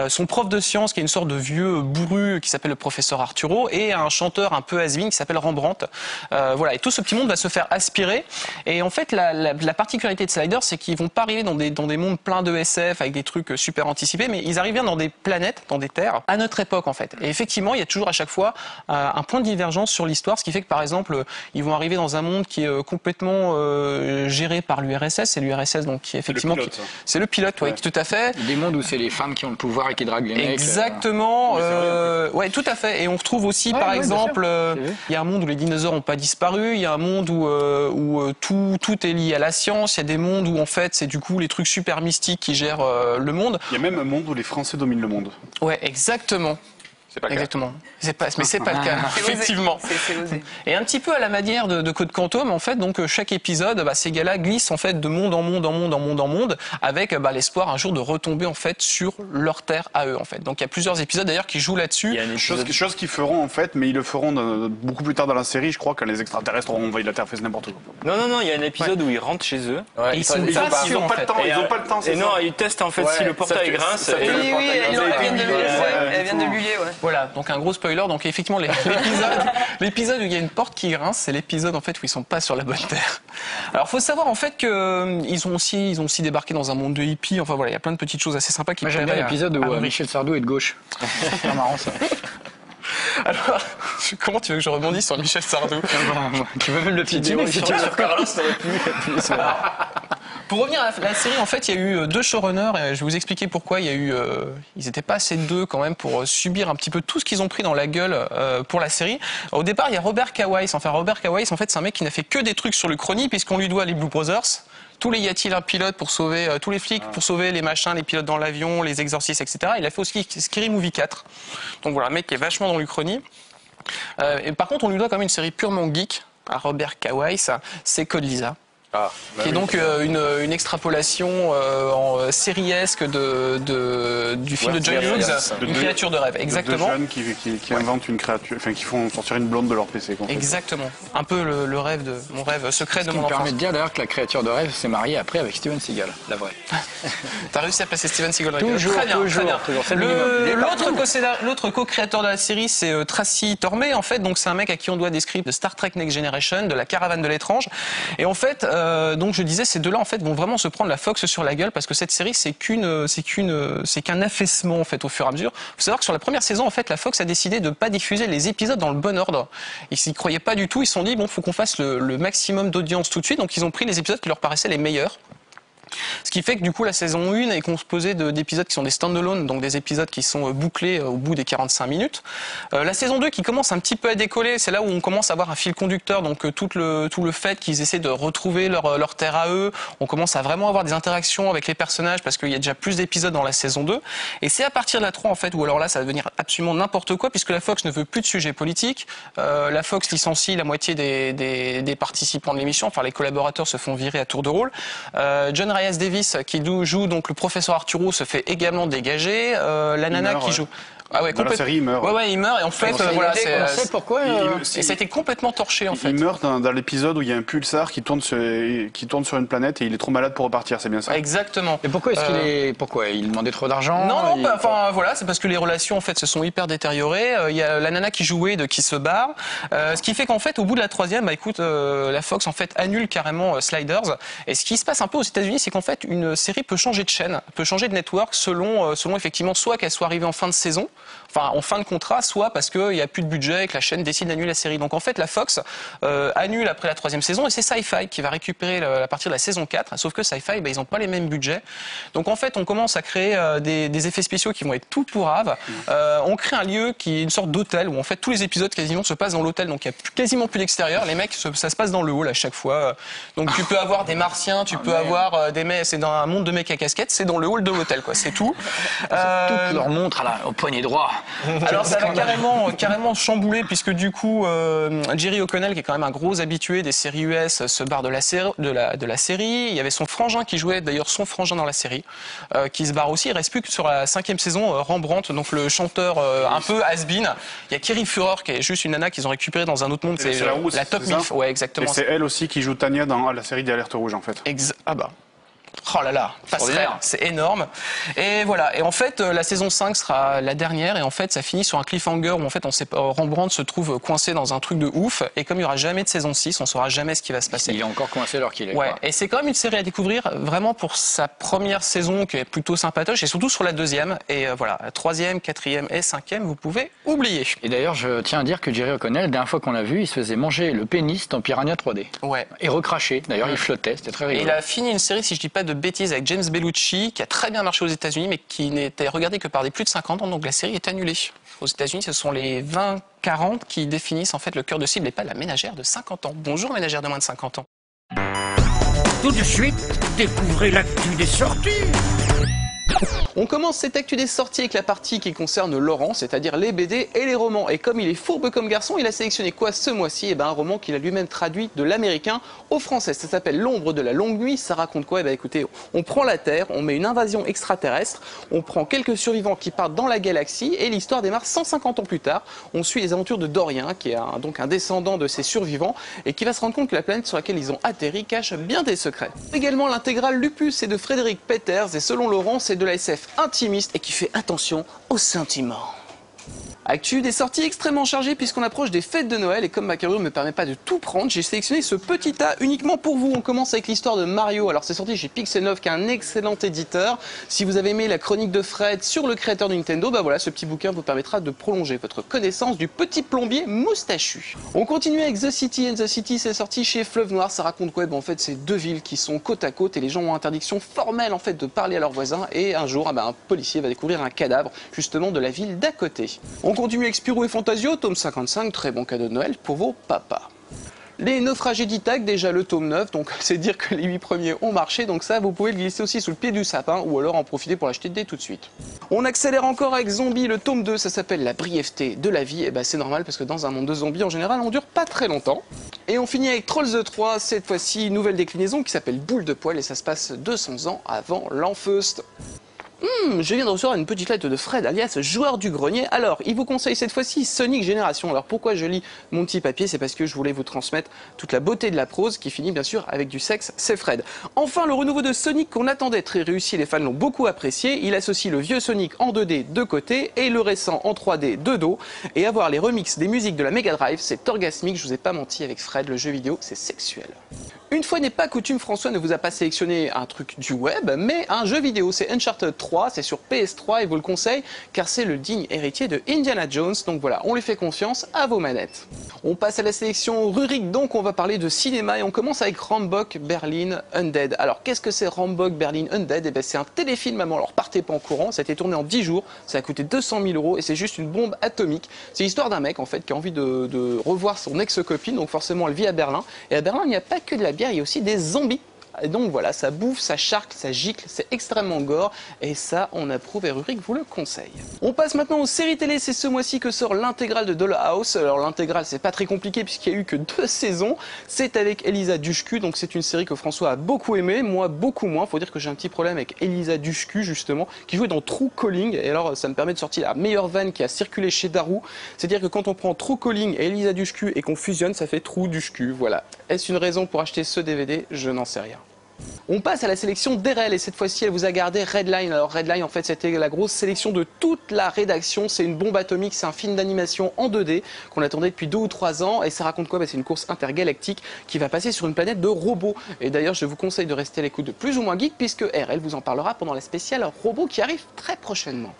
son prof de science qui est une sorte de vieux bourru qui s'appelle le professeur Arturo et un chanteur un peu has-been qui s'appelle Rembrandt. Voilà. Et tout ce petit monde va se faire aspirer. Et en fait, la particularité de Sliders, c'est qu'ils vont pas arriver dans des mondes pleins de SF avec des trucs super anticipés, mais ils arrivent bien dans des planètes, dans des terres, à notre époque, en fait. Et effectivement, il y a toujours à chaque fois un point de divergence sur l'histoire, ce qui fait que par exemple, ils vont arriver dans un monde qui est complètement géré par l'URSS. C'est l'URSS donc qui est effectivement c'est le pilote, oui, tout à fait. Des mondes où c'est les femmes qui ont le pouvoir et qui draguent les mecs. Exactement. Ouais, tout à fait. Et on retrouve aussi, par exemple, il y a un monde où les dinosaures n'ont pas disparu. Il y a un monde où tout est lié à la science. Il y a des mondes où en fait c'est du coup les trucs super mystiques qui gèrent le monde. Il y a même un monde où les Français dominent le monde. Ouais, exactement. C'est pas le Exactement. Mais c'est pas le cas, effectivement. C'est osé. Et un petit peu à la manière de Code Quantum, en fait, donc chaque épisode, ces gars-là glissent en fait de monde en monde, avec l'espoir un jour de retomber en fait sur leur terre à eux, en fait. Donc il y a plusieurs épisodes d'ailleurs qui jouent là-dessus. Il y a une chose qu'ils feront en fait, mais ils le feront beaucoup plus tard dans la série, je crois, quand les extraterrestres auront envahi la Terre, fait n'importe quoi. Non, il y a un épisode où ils rentrent chez eux. Ouais, et ils ont pas le temps. Ils ont pas le temps. Et non, ils testent en fait si le portail grince. Oui, elle vient de l'huiler, ouais. Voilà, donc un gros spoiler. Donc effectivement, l'épisode où il y a une porte qui grince, c'est l'épisode en fait où ils sont pas sur la bonne terre. Alors, faut savoir en fait que ils ont aussi débarqué dans un monde de hippies. Enfin voilà, il y a plein de petites choses assez sympas qui. Moi j'aime bien l'épisode où Michel Sardou est de gauche. C'est super marrant ça. Alors, comment tu veux que je rebondisse sur Michel Sardou? Tu veux même le petit sur Carlos, ça aurait pu. Pour revenir à la série, en fait, il y a eu 2 showrunners et je vais vous expliquer pourquoi. Il y a eu, ils n'étaient pas assez 2 quand même pour subir un petit peu tout ce qu'ils ont pris dans la gueule pour la série. Au départ, il y a Robert Kawais. Enfin, Robert Kawais, en fait, c'est un mec qui n'a fait que des trucs sur l'Uchronie puisqu'on lui doit les Blue Brothers. Tous les y a-t-il un pilote pour sauver, tous les flics pour sauver les machins, les pilotes dans l'avion, les exorcistes, etc. Il a fait aussi Scary Movie 4. Donc voilà, un mec qui est vachement dans l'Uchronie. Et par contre, on lui doit quand même une série purement geek à Robert Kawais, c'est Code Lysa. Qui est donc une extrapolation en sériesque du film de John Hughes, une créature de rêve. Exactement. De deux jeunes qui inventent une créature, enfin qui font sortir une blonde de leur PC. Exactement. Un peu le rêve de mon rêve secret de mon enfance. Ça me permet de dire d'ailleurs que la créature de rêve s'est mariée après avec Steven Seagal, la vraie. T'as réussi à placer Steven Seagal. Toujours, très bien, toujours, très bien. L'autre co-créateur de la série, c'est Tracy Tormé. En fait, donc c'est un mec à qui on doit des scripts de Star Trek Next Generation, de La Caravane de l'étrange. Et en fait, donc je disais, ces deux-là en fait vont vraiment se prendre la Fox sur la gueule parce que cette série c'est qu'un affaissement en fait au fur et à mesure. Faut savoir que sur la première saison en fait la Fox a décidé de pas diffuser les épisodes dans le bon ordre. Ils s'y croyaient pas du tout. Ils se sont dit bon, faut qu'on fasse le maximum d'audience tout de suite. Donc ils ont pris les épisodes qui leur paraissaient les meilleurs. Ce qui fait que du coup la saison 1 est composée d'épisodes qui sont des stand-alone, donc des épisodes qui sont bouclés au bout des 45 minutes. La saison 2 qui commence un petit peu à décoller, c'est là où on commence à avoir un fil conducteur, donc tout le fait qu'ils essaient de retrouver leur terre à eux, on commence à vraiment avoir des interactions avec les personnages parce qu'il y a déjà plus d'épisodes dans la saison 2. Et c'est à partir de la 3 en fait où alors là ça va devenir absolument n'importe quoi puisque la Fox ne veut plus de sujets politiques, la Fox licencie la moitié des participants de l'émission, enfin les collaborateurs se font virer à tour de rôle. John Rhys Davis qui joue donc le professeur Arturo se fait également dégager. La nana qui joue. Ah ouais, dans la série, il meurt. Ouais, il meurt et en fait, voilà, on sait pourquoi. Et ça a été complètement torché en fait. Il meurt dans l'épisode où il y a un pulsar qui tourne sur une planète et il est trop malade pour repartir, c'est bien ça. Exactement. Et pourquoi pourquoi il demandait trop d'argent? Non, enfin voilà, c'est parce que les relations en fait se sont hyper détériorées. Il y a la nana qui jouait qui se barre, ce qui fait qu'en fait au bout de la 3e, écoute, la Fox en fait annule carrément Sliders. Et ce qui se passe un peu aux États-Unis, c'est qu'en fait une série peut changer de chaîne, peut changer de network selon effectivement soit qu'elle soit arrivée en fin de saison. Enfin, en fin de contrat, soit parce qu'il n'y a plus de budget et que la chaîne décide d'annuler la série. Donc en fait, la Fox annule après la 3e saison et c'est Sci-Fi qui va récupérer à partir de la saison 4. Sauf que Sci-Fi, ils n'ont pas les mêmes budgets. Donc en fait, on commence à créer des effets spéciaux qui vont être tout pourraves. On crée un lieu qui est une sorte d'hôtel où en fait tous les épisodes quasiment se passent dans l'hôtel. Donc il n'y a quasiment plus d'extérieur. Les mecs, ça se passe dans le hall à chaque fois. Donc tu peux avoir des martiens, tu peux avoir des mecs. C'est dans un monde de mecs à casquette. C'est dans le hall de l'hôtel, quoi. C'est tout. Toutes leur montre au poignet droit. Alors ça va carrément chambouler puisque du coup Jerry O'Connell qui est quand même un gros habitué des séries US se barre de la série. Il y avait son frangin qui jouait d'ailleurs son frangin dans la série qui se barre aussi. Il reste plus que sur la 5e saison Rembrandt, donc le chanteur un peu has-been. Il y a Kerry Furor qui est juste une nana qu'ils ont récupérée dans un autre monde. C'est la Top Milf. Ouais, exactement. Et c'est elle aussi qui joue Tania dans la série des Alertes Rouges en fait. Ah bah. Oh là là, passerelle, c'est énorme. Et voilà. Et en fait, la saison 5 sera la dernière. Et en fait, ça finit sur un cliffhanger où en fait, Rembrandt se trouve coincé dans un truc de ouf. Et comme il n'y aura jamais de saison 6, on saura jamais ce qui va se passer. Il est encore coincé alors qu'il est. Ouais. Et c'est quand même une série à découvrir vraiment pour sa première saison qui est plutôt sympatoche et surtout sur la 2e. Et voilà, la 3e, 4e et 5e, vous pouvez oublier. Et d'ailleurs, je tiens à dire que Jerry O'Connell, la dernière fois qu'on l'a vu, il se faisait manger le pénis dans Piranha 3D. Ouais. Et recraché. D'ailleurs, il flottait. C'était très rigolo. Et il a fini une série, si je dis pas de bêtises, avec James Bellucci, qui a très bien marché aux États-Unis, mais qui n'était regardé que par des plus de 50 ans, donc la série est annulée. Aux États-Unis, ce sont les 20-40 qui définissent en fait le cœur de cible et pas la ménagère de 50 ans. Bonjour ménagère de moins de 50 ans. Tout de suite, découvrez l'actu des sorties. On commence cette actu des sorties avec la partie qui concerne Laurent, c'est-à-dire les BD et les romans. Et comme il est fourbe comme garçon, il a sélectionné quoi ce mois-ci? Un roman qu'il a lui-même traduit de l'américain au français. Ça s'appelle L'ombre de la longue nuit. Ça raconte quoi? Écoutez, on prend la Terre, on met une invasion extraterrestre, on prend quelques survivants qui partent dans la galaxie et l'histoire démarre 150 ans plus tard. On suit les aventures de Dorian, qui est donc un descendant de ces survivants et qui va se rendre compte que la planète sur laquelle ils ont atterri cache bien des secrets. Également, l'intégrale Lupus est de Frédéric Peters et selon Laurent, c'est de la SF intimiste et qui fait attention aux sentiments. Actu des sorties extrêmement chargées puisqu'on approche des fêtes de Noël et comme ma carrure ne me permet pas de tout prendre, j'ai sélectionné ce petit tas uniquement pour vous. On commence avec l'histoire de Mario. Alors c'est sorti chez Pixel 9 qui est un excellent éditeur. Si vous avez aimé la chronique de Fred sur le créateur de Nintendo, bah voilà, ce petit bouquin vous permettra de prolonger votre connaissance du petit plombier moustachu. On continue avec The City and the City, c'est sorti chez Fleuve Noir. Ça raconte quoi? En fait c'est deux villes qui sont côte à côte et les gens ont interdiction formelle en fait de parler à leurs voisins et un jour un policier va découvrir un cadavre justement de la ville d'à côté. On continue avec Spirou et Fantasio, tome 55, très bon cadeau de Noël pour vos papas. Les naufragés d'Ithaque, déjà le tome 9, donc c'est dire que les 8 premiers ont marché, donc ça vous pouvez le glisser aussi sous le pied du sapin ou alors en profiter pour l'acheter dès tout de suite. On accélère encore avec Zombie, le tome 2, ça s'appelle La brièveté de la vie, et bah c'est normal parce que dans un monde de zombies en général on dure pas très longtemps. Et on finit avec Trolls 3, cette fois-ci nouvelle déclinaison qui s'appelle Boule de poil et ça se passe 200 ans avant l'Enfeust. Je viens de recevoir une petite lettre de Fred, alias joueur du grenier. Alors, il vous conseille cette fois-ci Sonic Génération. Alors, pourquoi je lis mon petit papier? C'est parce que je voulais vous transmettre toute la beauté de la prose qui finit bien sûr avec du sexe, c'est Fred. Enfin, le renouveau de Sonic qu'on attendait très réussi, les fans l'ont beaucoup apprécié. Il associe le vieux Sonic en 2D de côté et le récent en 3D de dos. Et avoir les remixes des musiques de la Mega Drive, c'est orgasmique, je vous ai pas menti avec Fred, le jeu vidéo, c'est sexuel. Une fois n'est pas coutume, François ne vous a pas sélectionné un truc du web, mais un jeu vidéo, c'est Uncharted 3, c'est sur PS3 et vous le conseille car c'est le digne héritier de Indiana Jones, donc voilà, on lui fait confiance, à vos manettes. On passe à la sélection Rurik, donc on va parler de cinéma et on commence avec Rampok Berlin Undead. Alors qu'est-ce que c'est Rampok Berlin Undead? Eh ben, c'est un téléfilm, maman, alors partez pas en courant, ça a été tourné en 10 jours, ça a coûté 200 000 € et c'est juste une bombe atomique. C'est l'histoire d'un mec en fait qui a envie de revoir son ex-copine, donc forcément elle vit à Berlin, et à Berlin il n'y a pas que de la bière, il y a aussi des zombies. Et donc voilà, ça bouffe, ça charque, ça gicle, c'est extrêmement gore et ça on approuve et Rurik vous le conseille. On passe maintenant aux séries télé, c'est ce mois-ci que sort l'intégrale de Dollhouse. Alors l'intégrale c'est pas très compliqué puisqu'il y a eu que 2 saisons, c'est avec Elisa Dushku, donc c'est une série que François a beaucoup aimé, moi beaucoup moins, faut dire que j'ai un petit problème avec Elisa Dushku justement, qui jouait dans True Calling et alors ça me permet de sortir la meilleure vanne qui a circulé chez Darou, c'est-à-dire que quand on prend True Calling et Elisa Dushku et qu'on fusionne ça fait True Dushku, voilà. Est-ce une raison pour acheter ce DVD? Je n'en sais rien. On passe à la sélection d'RL et cette fois-ci elle vous a gardé Redline. Alors Redline en fait c'était la grosse sélection de toute la rédaction, c'est une bombe atomique, c'est un film d'animation en 2D qu'on attendait depuis 2 ou 3 ans et ça raconte quoi? C'est une course intergalactique qui va passer sur une planète de robots et d'ailleurs je vous conseille de rester à l'écoute de Plus ou Moins Geek puisque RL vous en parlera pendant la spéciale robot qui arrive très prochainement.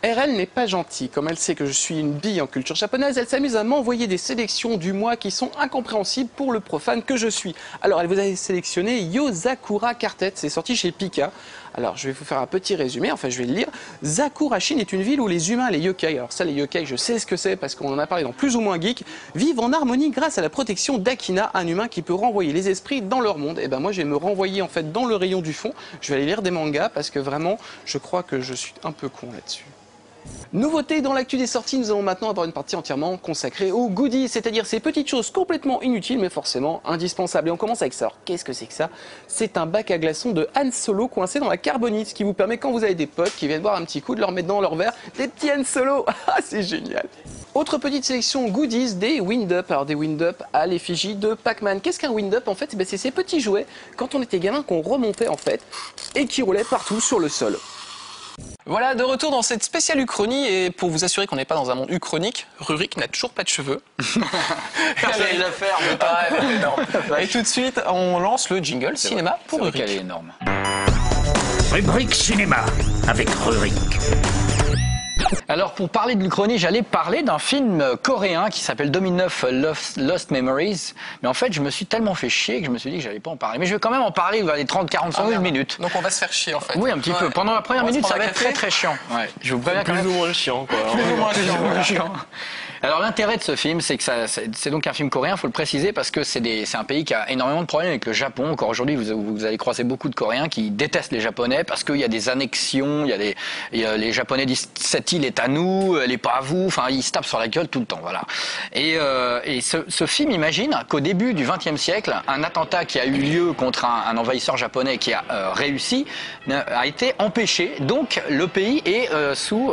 RL n'est pas gentille, comme elle sait que je suis une bille en culture japonaise, elle s'amuse à m'envoyer des sélections du mois qui sont incompréhensibles pour le profane que je suis. Alors elle vous a sélectionné Yozakura Quartet, c'est sorti chez Pika. Alors je vais vous faire un petit résumé, enfin je vais le lire. Zakurashin est une ville où les humains et les yokai, alors ça les yokai je sais ce que c'est parce qu'on en a parlé dans Plus ou Moins Geek, vivent en harmonie grâce à la protection d'Akina, un humain qui peut renvoyer les esprits dans leur monde. Et ben moi je vais me renvoyer en fait dans le rayon du fond, je vais aller lire des mangas parce que vraiment je crois que je suis un peu con là-dessus. Nouveauté dans l'actu des sorties, nous allons maintenant avoir une partie entièrement consacrée aux goodies, c'est-à-dire ces petites choses complètement inutiles mais forcément indispensables. Et on commence avec ça. Alors qu'est-ce que c'est que ça? C'est un bac à glaçons de Han Solo coincé dans la carbonite, ce qui vous permet quand vous avez des potes qui viennent boire un petit coup de leur mettre dans leur verre des petits Han Solo. Ah c'est génial. Autre petite sélection goodies, des wind-up. Alors des wind-up à l'effigie de Pac-Man. Qu'est-ce qu'un wind-up en fait? C'est ces petits jouets quand on était gamin qu'on remontait en fait et qui roulaient partout sur le sol. Voilà, de retour dans cette spéciale uchronie et pour vous assurer qu'on n'est pas dans un monde uchronique, Rurik n'a toujours pas de cheveux. J'allais la faire, mais et tout de suite, on lance le jingle cinéma pour Rurik. Elle est énorme. Rubrique cinéma avec Rurik. Alors pour parler de l'Uchronie, j'allais parler d'un film coréen qui s'appelle 2009 Lost Memories. Mais en fait, je me suis tellement fait chier que je me suis dit que j'allais pas en parler. Mais je vais quand même en parler, il va aller 30, 40, 50 minutes. Donc on va se faire chier en fait. Oui, un petit peu. Pendant la première minute, ça va être très très chiant. Ouais. Je vous préviens quand même. Plus ou moins chiant quoi. Plus ou moins chiant. Alors l'intérêt de ce film, c'est que c'est donc un film coréen, faut le préciser, parce que c'est un pays qui a énormément de problèmes avec le Japon. Encore aujourd'hui, vous allez croiser beaucoup de Coréens qui détestent les Japonais parce qu'il y a des annexions, les Japonais disent cette île est à nous, elle est pas à vous. Enfin, ils se tapent sur la gueule tout le temps, voilà. Et ce film imagine qu'au début du XXe siècle, un attentat qui a eu lieu contre un envahisseur japonais qui a réussi a été empêché. Donc le pays est sous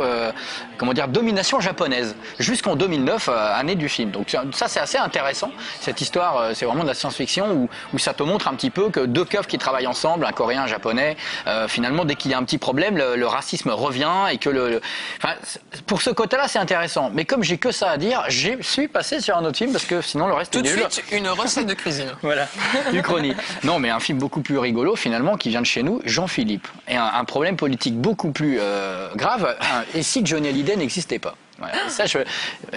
domination japonaise jusqu'en 2009. 2009, année du film. Donc ça c'est assez intéressant, cette histoire, c'est vraiment de la science-fiction où ça te montre un petit peu que deux keufs qui travaillent ensemble, un coréen, un japonais, finalement dès qu'il y a un petit problème, le racisme revient et que enfin, pour ce côté-là c'est intéressant. Mais comme j'ai que ça à dire, je suis passé sur un autre film parce que sinon le reste est nul. Tout de suite, une recette de cuisine. Voilà, Uchronie. Non, mais un film beaucoup plus rigolo finalement qui vient de chez nous, Jean-Philippe. Et un problème politique beaucoup plus grave, et si Johnny Hallyday n'existait pas. Ouais, ça,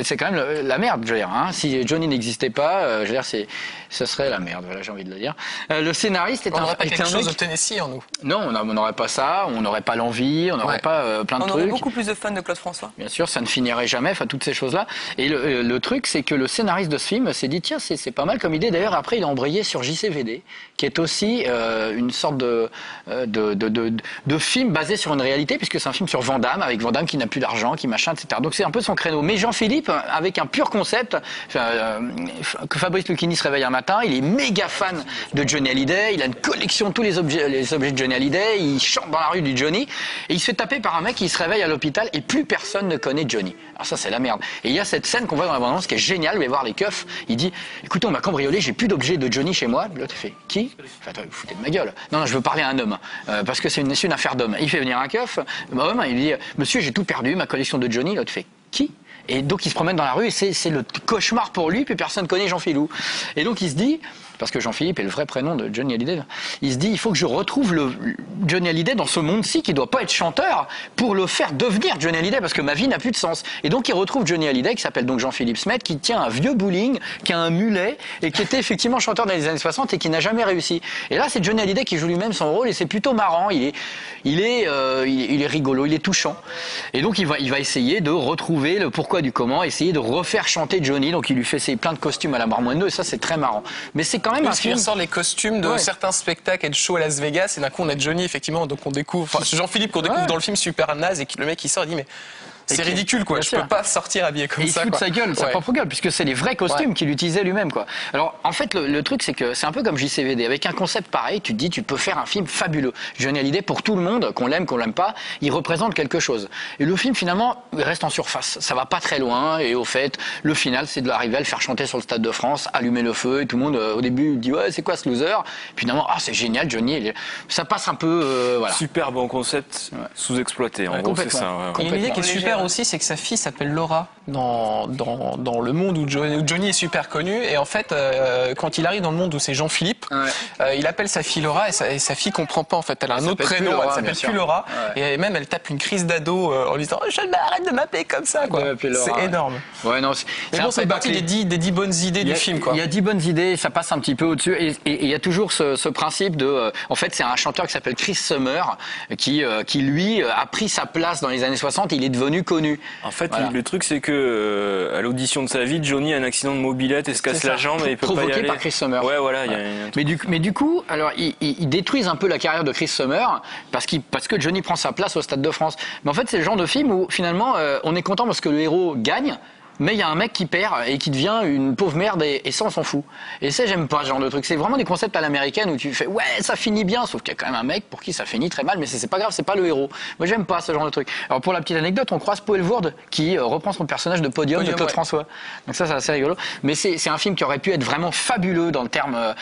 c'est quand même la merde, je veux dire. Hein. Si Johnny n'existait pas, je veux dire, ce serait la merde. Voilà, j'ai envie de le dire. Le scénariste est on n'aurait pas quelque chose de Tennessee en nous. Non, on n'aurait pas ça, on n'aurait pas l'envie, on n'aurait pas plein de trucs. On aurait beaucoup plus de fans de Claude François. Bien sûr, ça ne finirait jamais, enfin toutes ces choses-là. Et le truc, c'est que le scénariste de ce film s'est dit tiens, c'est pas mal comme idée. D'ailleurs, après, il a embrayé sur JCVD, qui est aussi une sorte de film basé sur une réalité, puisque c'est un film sur Van Damme, avec Van Damme qui n'a plus d'argent, qui machin, etc. Donc c'est un peu son créneau. Mais Jean-Philippe, avec un pur concept, que Fabrice Lucchini se réveille un matin, il est méga fan de Johnny Hallyday, il a une collection de tous les objets de Johnny Hallyday, il chante dans la rue du Johnny, et il se fait taper par un mec qui se réveille à l'hôpital et plus personne ne connaît Johnny. Alors ça c'est la merde. Et il y a cette scène qu'on voit dans la bande-annonce qui est géniale, vous allez voir les keufs, il dit écoutez on m'a cambriolé, j'ai plus d'objets de Johnny chez moi. L'autre fait qui? Enfin, attends, vous foutez de ma gueule. Non, je veux parler à un homme, parce que c'est une affaire d'homme. Il fait venir un keuf, homme, il dit monsieur j'ai tout perdu, ma collection de Johnny. L'autre fait qui? Et donc il se promène dans la rue et c'est le cauchemar pour lui, puis personne connaît Jean-Philou. Et donc il se dit, parce que Jean-Philippe est le vrai prénom de Johnny Hallyday, il se dit il faut que je retrouve le Johnny Hallyday dans ce monde-ci qui doit pas être chanteur pour le faire devenir Johnny Hallyday parce que ma vie n'a plus de sens. Et donc il retrouve Johnny Hallyday qui s'appelle donc Jean-Philippe Smet, qui tient un vieux bowling, qui a un mulet et qui était effectivement chanteur dans les années 60 et qui n'a jamais réussi. Et là c'est Johnny Hallyday qui joue lui-même son rôle et c'est plutôt marrant, il est rigolo, il est touchant. Et donc il va essayer de retrouver le pourquoi du comment, essayer de refaire chanter Johnny. Donc il lui fait plein de costumes à la Marmoineau et ça c'est très marrant. Mais c'est quand même parce qu'il ressort les costumes de certains spectacles et de shows à Las Vegas et d'un coup on a Johnny effectivement, donc on découvre, enfin Jean-Philippe qu'on découvre dans le film super naze et le mec il sort et dit mais c'est ridicule quoi, je peux pas sortir habillé comme ça. Il se fout de sa gueule, sa propre gueule, puisque c'est les vrais costumes qu'il utilisait lui-même quoi. Alors en fait le truc c'est que c'est un peu comme JCVD, avec un concept pareil, tu te dis tu peux faire un film fabuleux. Johnny Hallyday pour tout le monde, qu'on l'aime pas, il représente quelque chose. Et le film finalement il reste en surface, ça va pas très loin et au fait le final c'est de l'arriver à le faire chanter sur le Stade de France, allumer le feu et tout le monde au début dit ouais c'est quoi ce loser, puis finalement ah c'est génial Johnny, ça passe un peu voilà. Super bon concept, sous-exploité en gros c'est ça. Et une idée qui est super aussi, c'est que sa fille s'appelle Laura dans le monde où Johnny est super connu. Et en fait, quand il arrive dans le monde où c'est Jean-Philippe, il appelle sa fille Laura et sa fille comprend pas en fait. Elle a un autre prénom, elle s'appelle plus Laura. Et même elle tape une crise d'ado en lui disant je m'arrête de m'appeler comme ça quoi. C'est énorme. Ouais, non, mais bon, c'est partie des 10 bonnes idées du film quoi. Il y a 10 bonnes idées, ça passe un petit peu au-dessus. Et il y a toujours ce principe de, en fait, c'est un chanteur qui s'appelle Chris Summer qui lui a pris sa place dans les années 60. Il est devenu connu. En fait, le truc c'est que à l'audition de sa vie, Johnny a un accident de mobilette et se casse la jambe et il peut pas y aller. Provoqué par Chris Summer. Ouais, voilà. Mais du coup, alors ils détruisent un peu la carrière de Chris Summer parce que Johnny prend sa place au Stade de France. Mais en fait, c'est le genre de film où finalement on est content parce que le héros gagne. Mais il y a un mec qui perd et qui devient une pauvre merde et ça on s'en fout. Et ça j'aime pas ce genre de truc. C'est vraiment des concepts à l'américaine où tu fais ouais ça finit bien, sauf qu'il y a quand même un mec pour qui ça finit très mal, mais c'est pas grave, c'est pas le héros. Moi j'aime pas ce genre de truc. Alors pour la petite anecdote, on croise Paul Elvoorde qui reprend son personnage de Podium de Claude François. Donc ça c'est assez rigolo. Mais c'est un film qui aurait pu être vraiment fabuleux dans le terme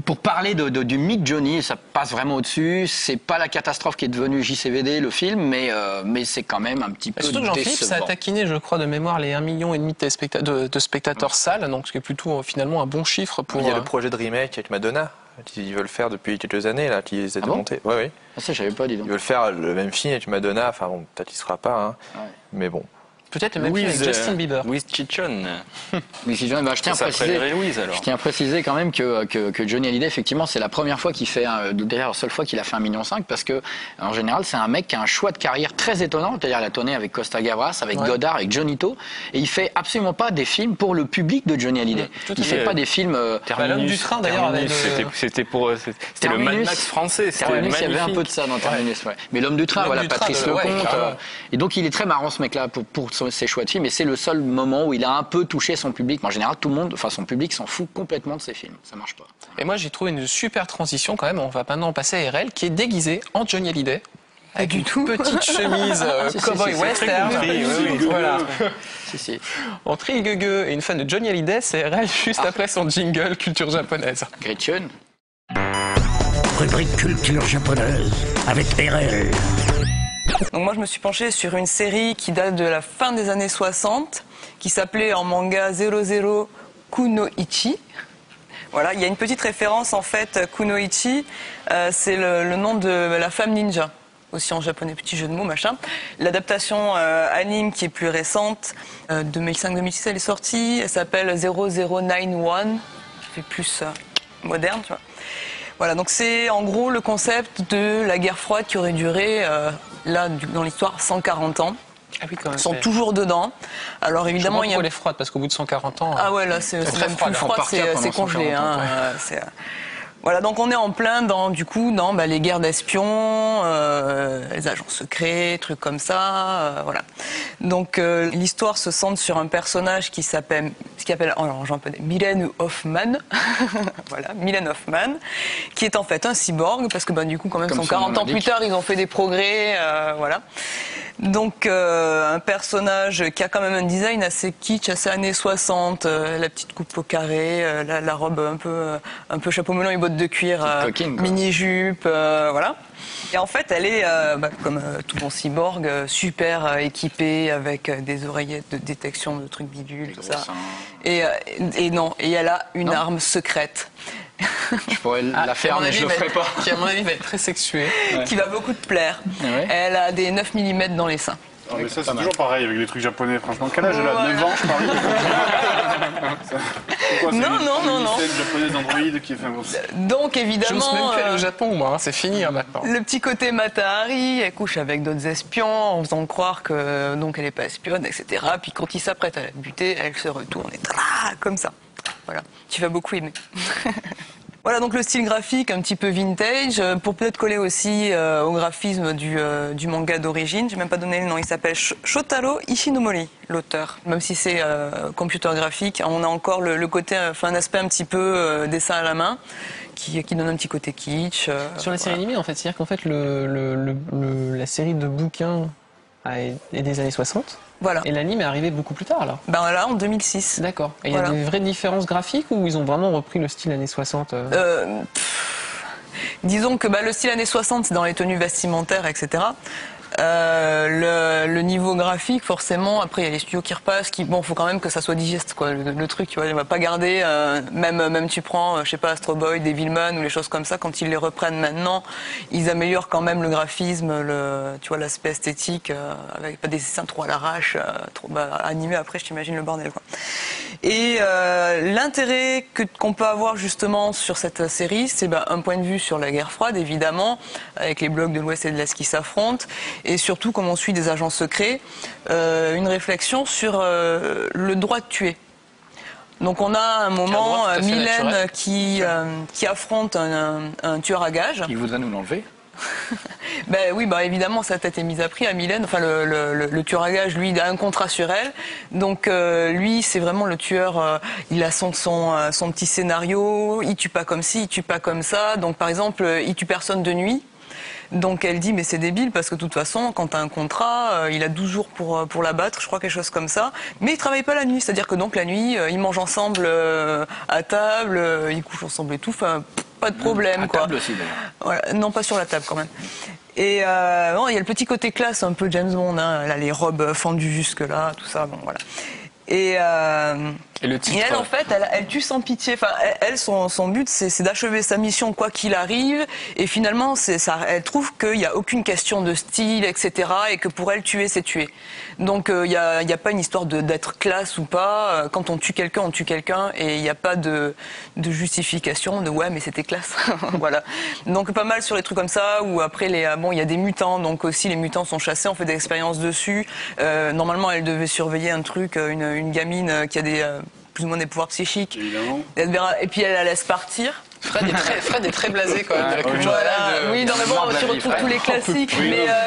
pour parler du mythe Johnny. Ça passe vraiment au-dessus. C'est pas la catastrophe qui est devenue JCVD le film, mais c'est quand même un petit peu surtout que Jean-Philippe ça a taquiné je crois de mémoire les 1,5 million de spectateurs salles, donc ce qui est plutôt finalement un bon chiffre pour... Il y a le projet de remake avec Madonna, ils veulent faire depuis quelques années, là, qui les a démontés. Oui, oui. Ah ça, je savais pas, dis donc. Ils veulent faire le même film avec Madonna, enfin bon, peut-être il sera pas, hein, mais bon. Peut-être le même film avec Justin Bieber. With Chichon. Je tiens à préciser quand même que Johnny Hallyday, effectivement, c'est la première fois qu'il fait, d'ailleurs la seule fois qu'il a fait 1,5 million, parce que en général, c'est un mec qui a un choix de carrière très étonnant. C'est-à-dire, il a tourné avec Costa Gavras, avec Godard, avec Johnny To, et il fait absolument pas des films pour le public de Johnny Hallyday. Il fait pas des films. L'homme du train, d'ailleurs, c'était le Mad Max français. Terminus, il y avait un peu de ça dans Terminus. Mais l'homme du train, voilà, Patrice Lecomte. Et donc, il est très marrant ce mec-là pour ses choix de films, et c'est le seul moment où il a un peu touché son public. Mais en général, tout le monde, enfin son public s'en fout complètement de ses films. Ça marche pas. Et moi, j'ai trouvé une super transition quand même. On va maintenant passer à RL, qui est déguisé en Johnny Hallyday. avec du tout. petite chemise cowboy western. Voilà. En trigueux et une fan de Johnny Hallyday, c'est RL juste après son jingle culture japonaise. Gretchen. Rubrique culture japonaise avec RL. Donc moi je me suis penchée sur une série qui date de la fin des années 60, qui s'appelait en manga 00 Kunoichi. Voilà, il y a une petite référence en fait, Kunoichi, c'est le nom de la femme ninja, aussi en japonais, petit jeu de mots, machin. L'adaptation anime qui est plus récente, 2005-2006 elle est sortie, elle s'appelle 0091, qui fait plus moderne, tu vois. Voilà, donc c'est en gros le concept de la guerre froide qui aurait duré, là, dans l'histoire, 140 ans. Ah oui, quand même. Ils sont toujours dedans. Alors évidemment, il y a les froides parce qu'au bout de 140 ans. Ah ouais, là c'est très même froid, plus là. froid, c'est congelé. Hein, voilà, donc on est en plein dans les guerres d'espions, les agents secrets, trucs comme ça, voilà. Donc l'histoire se centre sur un personnage qui s'appelle en japonais Mylène Hoffman, voilà, Mylène Hoffman, qui est en fait un cyborg parce que du coup quand même Comme 140 ans plus tard ils ont fait des progrès, voilà. Donc un personnage qui a quand même un design assez kitsch, assez années 60, la petite coupe au carré, la robe un peu chapeau melon et bottes de cuir, mini-jupe, voilà. Et en fait, elle est, comme tout bon cyborg, super équipée avec des oreillettes de détection de trucs bidules, tout ça. Et elle a une arme secrète. Je pourrais la faire, mais je le ferai pas. Qui, à mon avis, va être très sexuée. Qui va beaucoup te plaire. Ouais. Elle a des 9 mm dans les seins. Ah, mais ça, c'est toujours pareil avec les trucs japonais, franchement. Quel âge elle a? 9 ans, je parie. Non. C'est une japonaise Android qui est fait. Donc, évidemment. Je n'ose même plus aller au Japon, moi, c'est fini maintenant. Le petit côté Matahari, elle couche avec d'autres espions en faisant croire que donc elle n'est pas espionne, etc. Puis quand il s'apprête à la buter, elle se retourne et comme ça. Voilà, tu vas beaucoup aimer. Voilà, donc le style graphique un petit peu vintage, pour peut-être coller aussi au graphisme du manga d'origine. J'ai même pas donné le nom, il s'appelle Shotaro Ishinomori, l'auteur. Même si c'est computer graphique, on a encore le côté, un aspect un petit peu dessin à la main, qui donne un petit côté kitsch. Sur la série animée, en fait, c'est-à-dire qu'en fait, la série de bouquins est des années 60. Voilà. Et l'anime est arrivé beaucoup plus tard, alors. Là, en 2006. D'accord. Et il y a des vraies différences graphiques ou ils ont vraiment repris le style années 60 Disons que le style années 60, c'est dans les tenues vestimentaires, etc. Le niveau graphique, forcément, après il y a les studios qui repassent, faut quand même que ça soit digeste, quoi. Le truc, tu vois, on va pas garder, même tu prends, je sais pas, Astro Boy, Devilman ou les choses comme ça, quand ils les reprennent maintenant, ils améliorent quand même le graphisme, tu vois, l'aspect esthétique, avec pas des dessins trop à l'arrache, animés après, je t'imagine le bordel, quoi. Et l'intérêt qu'on peut avoir justement sur cette série, c'est un point de vue sur la guerre froide, évidemment, avec les blocs de l'Ouest et de l'Est qui s'affrontent, et surtout, comme on suit des agents secrets, une réflexion sur le droit de tuer. Donc on a un moment Mylène qui affronte un tueur à gages. Qui voudrait nous l'enlever. Oui, évidemment, sa tête est mise à prix à Mylène. Enfin, le tueur à gages, lui, il a un contrat sur elle. Donc, lui, c'est vraiment le tueur. Il a son petit scénario. Il tue pas comme ci, il tue pas comme ça. Donc, par exemple, il tue personne de nuit. Donc elle dit mais c'est débile parce que de toute façon quand t'as un contrat il a 12 jours pour l'abattre, je crois, quelque chose comme ça, mais ils travaillent pas la nuit, c'est-à-dire que donc la nuit ils mangent ensemble à table, ils couchent ensemble et tout, enfin pas de problème, quoi. Table aussi d'ailleurs. Voilà, non, pas sur la table quand même. Et il y a le petit côté classe un peu James Bond, hein, là les robes fendues jusque là, tout ça, bon voilà. Et le titre. Et elle, en fait, elle tue sans pitié. Enfin, elle, son but, c'est d'achever sa mission quoi qu'il arrive. Et finalement, elle trouve qu'il n'y a aucune question de style, etc. Et que pour elle, tuer, c'est tuer. Donc, il n'y a pas une histoire d'être classe ou pas. Quand on tue quelqu'un, on tue quelqu'un. Et il n'y a pas de justification de ouais, mais c'était classe. Voilà. Donc, pas mal sur les trucs comme ça. Ou après, il y a des mutants. Donc, aussi, les mutants sont chassés. On fait des expériences dessus. Normalement, elle devait surveiller un truc, une gamine qui a plus ou moins des pouvoirs psychiques. Évidemment. Et puis elle la laisse partir. Fred est très blasé quand même de la culture. Oui, non, mais bon, tu retrouves tous les classiques.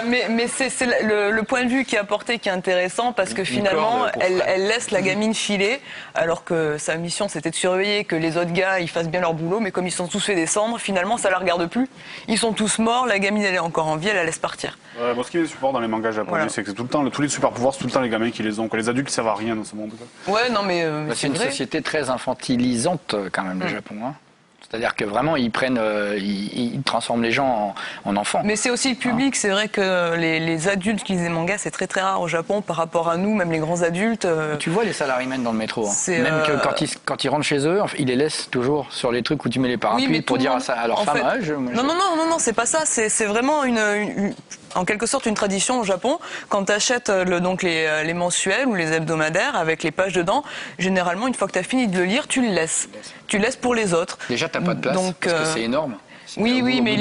Mais c'est le point de vue qui est apporté qui est intéressant parce que finalement, elle laisse la gamine filer alors que sa mission c'était de surveiller que les autres gars ils fassent bien leur boulot. Mais comme ils sont tous fait descendre, finalement ça la regarde plus. Ils sont tous morts, la gamine elle est encore en vie, elle la laisse partir. Bon, ce qui est support dans les mangas japonais, c'est que c'est tout le temps, tous les super pouvoirs, c'est tout le temps les gamins qui les ont. Les adultes servent à rien dans ce monde. Ouais, non mais c'est une société très infantilisante quand même le Japon. Hein. C'est-à-dire que vraiment, ils transforment les gens en enfants. Mais c'est aussi le public. C'est vrai que les adultes qui lisent des mangas, c'est très très rare au Japon par rapport à nous, même les grands adultes. Tu vois les salarymen dans le métro. Hein. Même que quand ils rentrent chez eux, ils les laissent toujours sur les trucs où tu mets les parapluies pour dire à leur femme. Non, c'est pas ça. C'est vraiment en quelque sorte une tradition au Japon. Quand tu achètes donc les mensuels ou les hebdomadaires avec les pages dedans, généralement, une fois que tu as fini de le lire, tu le laisses. Tu le laisses pour les autres. Déjà, tu n'as pas de place parce que c'est énorme. Oui, mais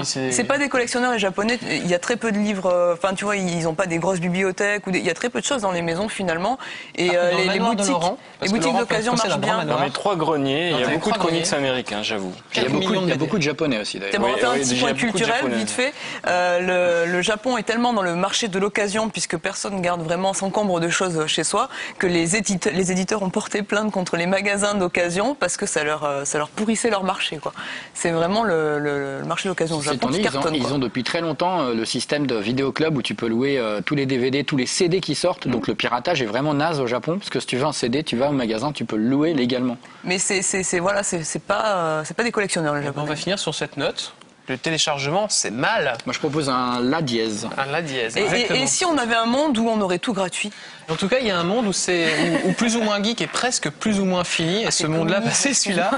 c'est pas des collectionneurs les Japonais. Il y a très peu de livres. Enfin, tu vois, ils n'ont pas des grosses bibliothèques. Il y a très peu de choses dans les maisons finalement. Et les boutiques d'occasion marchent bien. Dans les 3 greniers, il y a beaucoup de comics américains, j'avoue. Il y a beaucoup de Japonais aussi d'ailleurs. T'aimerais faire un petit point culturel vite fait. Le Japon est tellement dans le marché de l'occasion puisque personne ne garde vraiment s'encombre de choses chez soi que les éditeurs ont porté plainte contre les magasins d'occasion parce que ça leur pourrissait leur marché. C'est vraiment le marché d'occasion au Japon qui cartonne. Ils ont depuis très longtemps le système de vidéoclub où tu peux louer tous les DVD, tous les CD qui sortent. Donc le piratage est vraiment naze au Japon parce que si tu veux un CD, tu vas au magasin, tu peux le louer légalement. Mais c'est pas des collectionneurs le Japon. On va finir sur cette note. Le téléchargement, c'est mal. Moi, je propose un La dièse. Un La dièse. Et si on avait un monde où on aurait tout gratuit? En tout cas, il y a un monde où plus ou moins geek est presque plus ou moins fini. Et ce monde-là, c'est celui-là.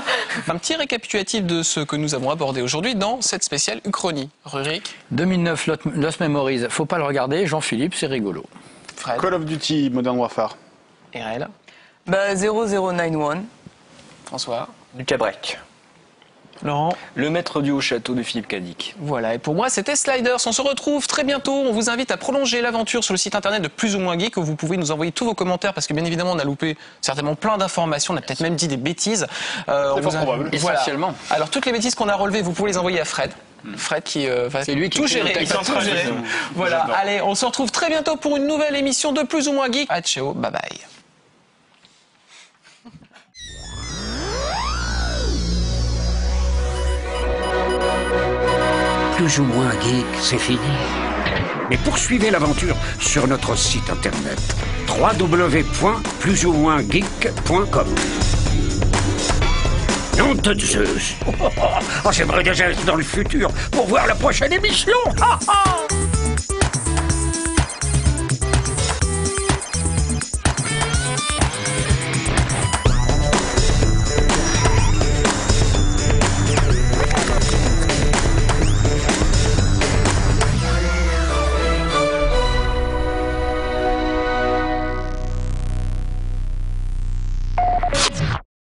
Un petit récapitulatif de ce que nous avons abordé aujourd'hui dans cette spéciale Uchronie. Rurik. 2009, Lost Memories. Faut pas le regarder. Jean-Philippe, c'est rigolo. Fred. Call of Duty Modern Warfare. RL. 0091. François. Lucas Breck. Laurent. Le maître du haut château de Philippe Cadic. Voilà, et pour moi c'était Sliders. On se retrouve très bientôt. On vous invite à prolonger l'aventure sur le site internet de Plus ou Moins Geek où vous pouvez nous envoyer tous vos commentaires parce que bien évidemment on a loupé certainement plein d'informations. On a peut-être même dit des bêtises. Probable. Essentiellement. Alors toutes les bêtises qu'on a relevées, vous pouvez les envoyer à Fred. Fred qui va tout gérer. Il va tout gérer. Voilà, allez, on se retrouve très bientôt pour une nouvelle émission de Plus ou Moins Geek. À ciao, bye bye. Plus ou moins geek, c'est fini. Mais poursuivez l'aventure sur notre site internet www.plusoumoingeek.com. Nom de Zeus. J'aimerais déjà être dans le futur pour voir la prochaine émission.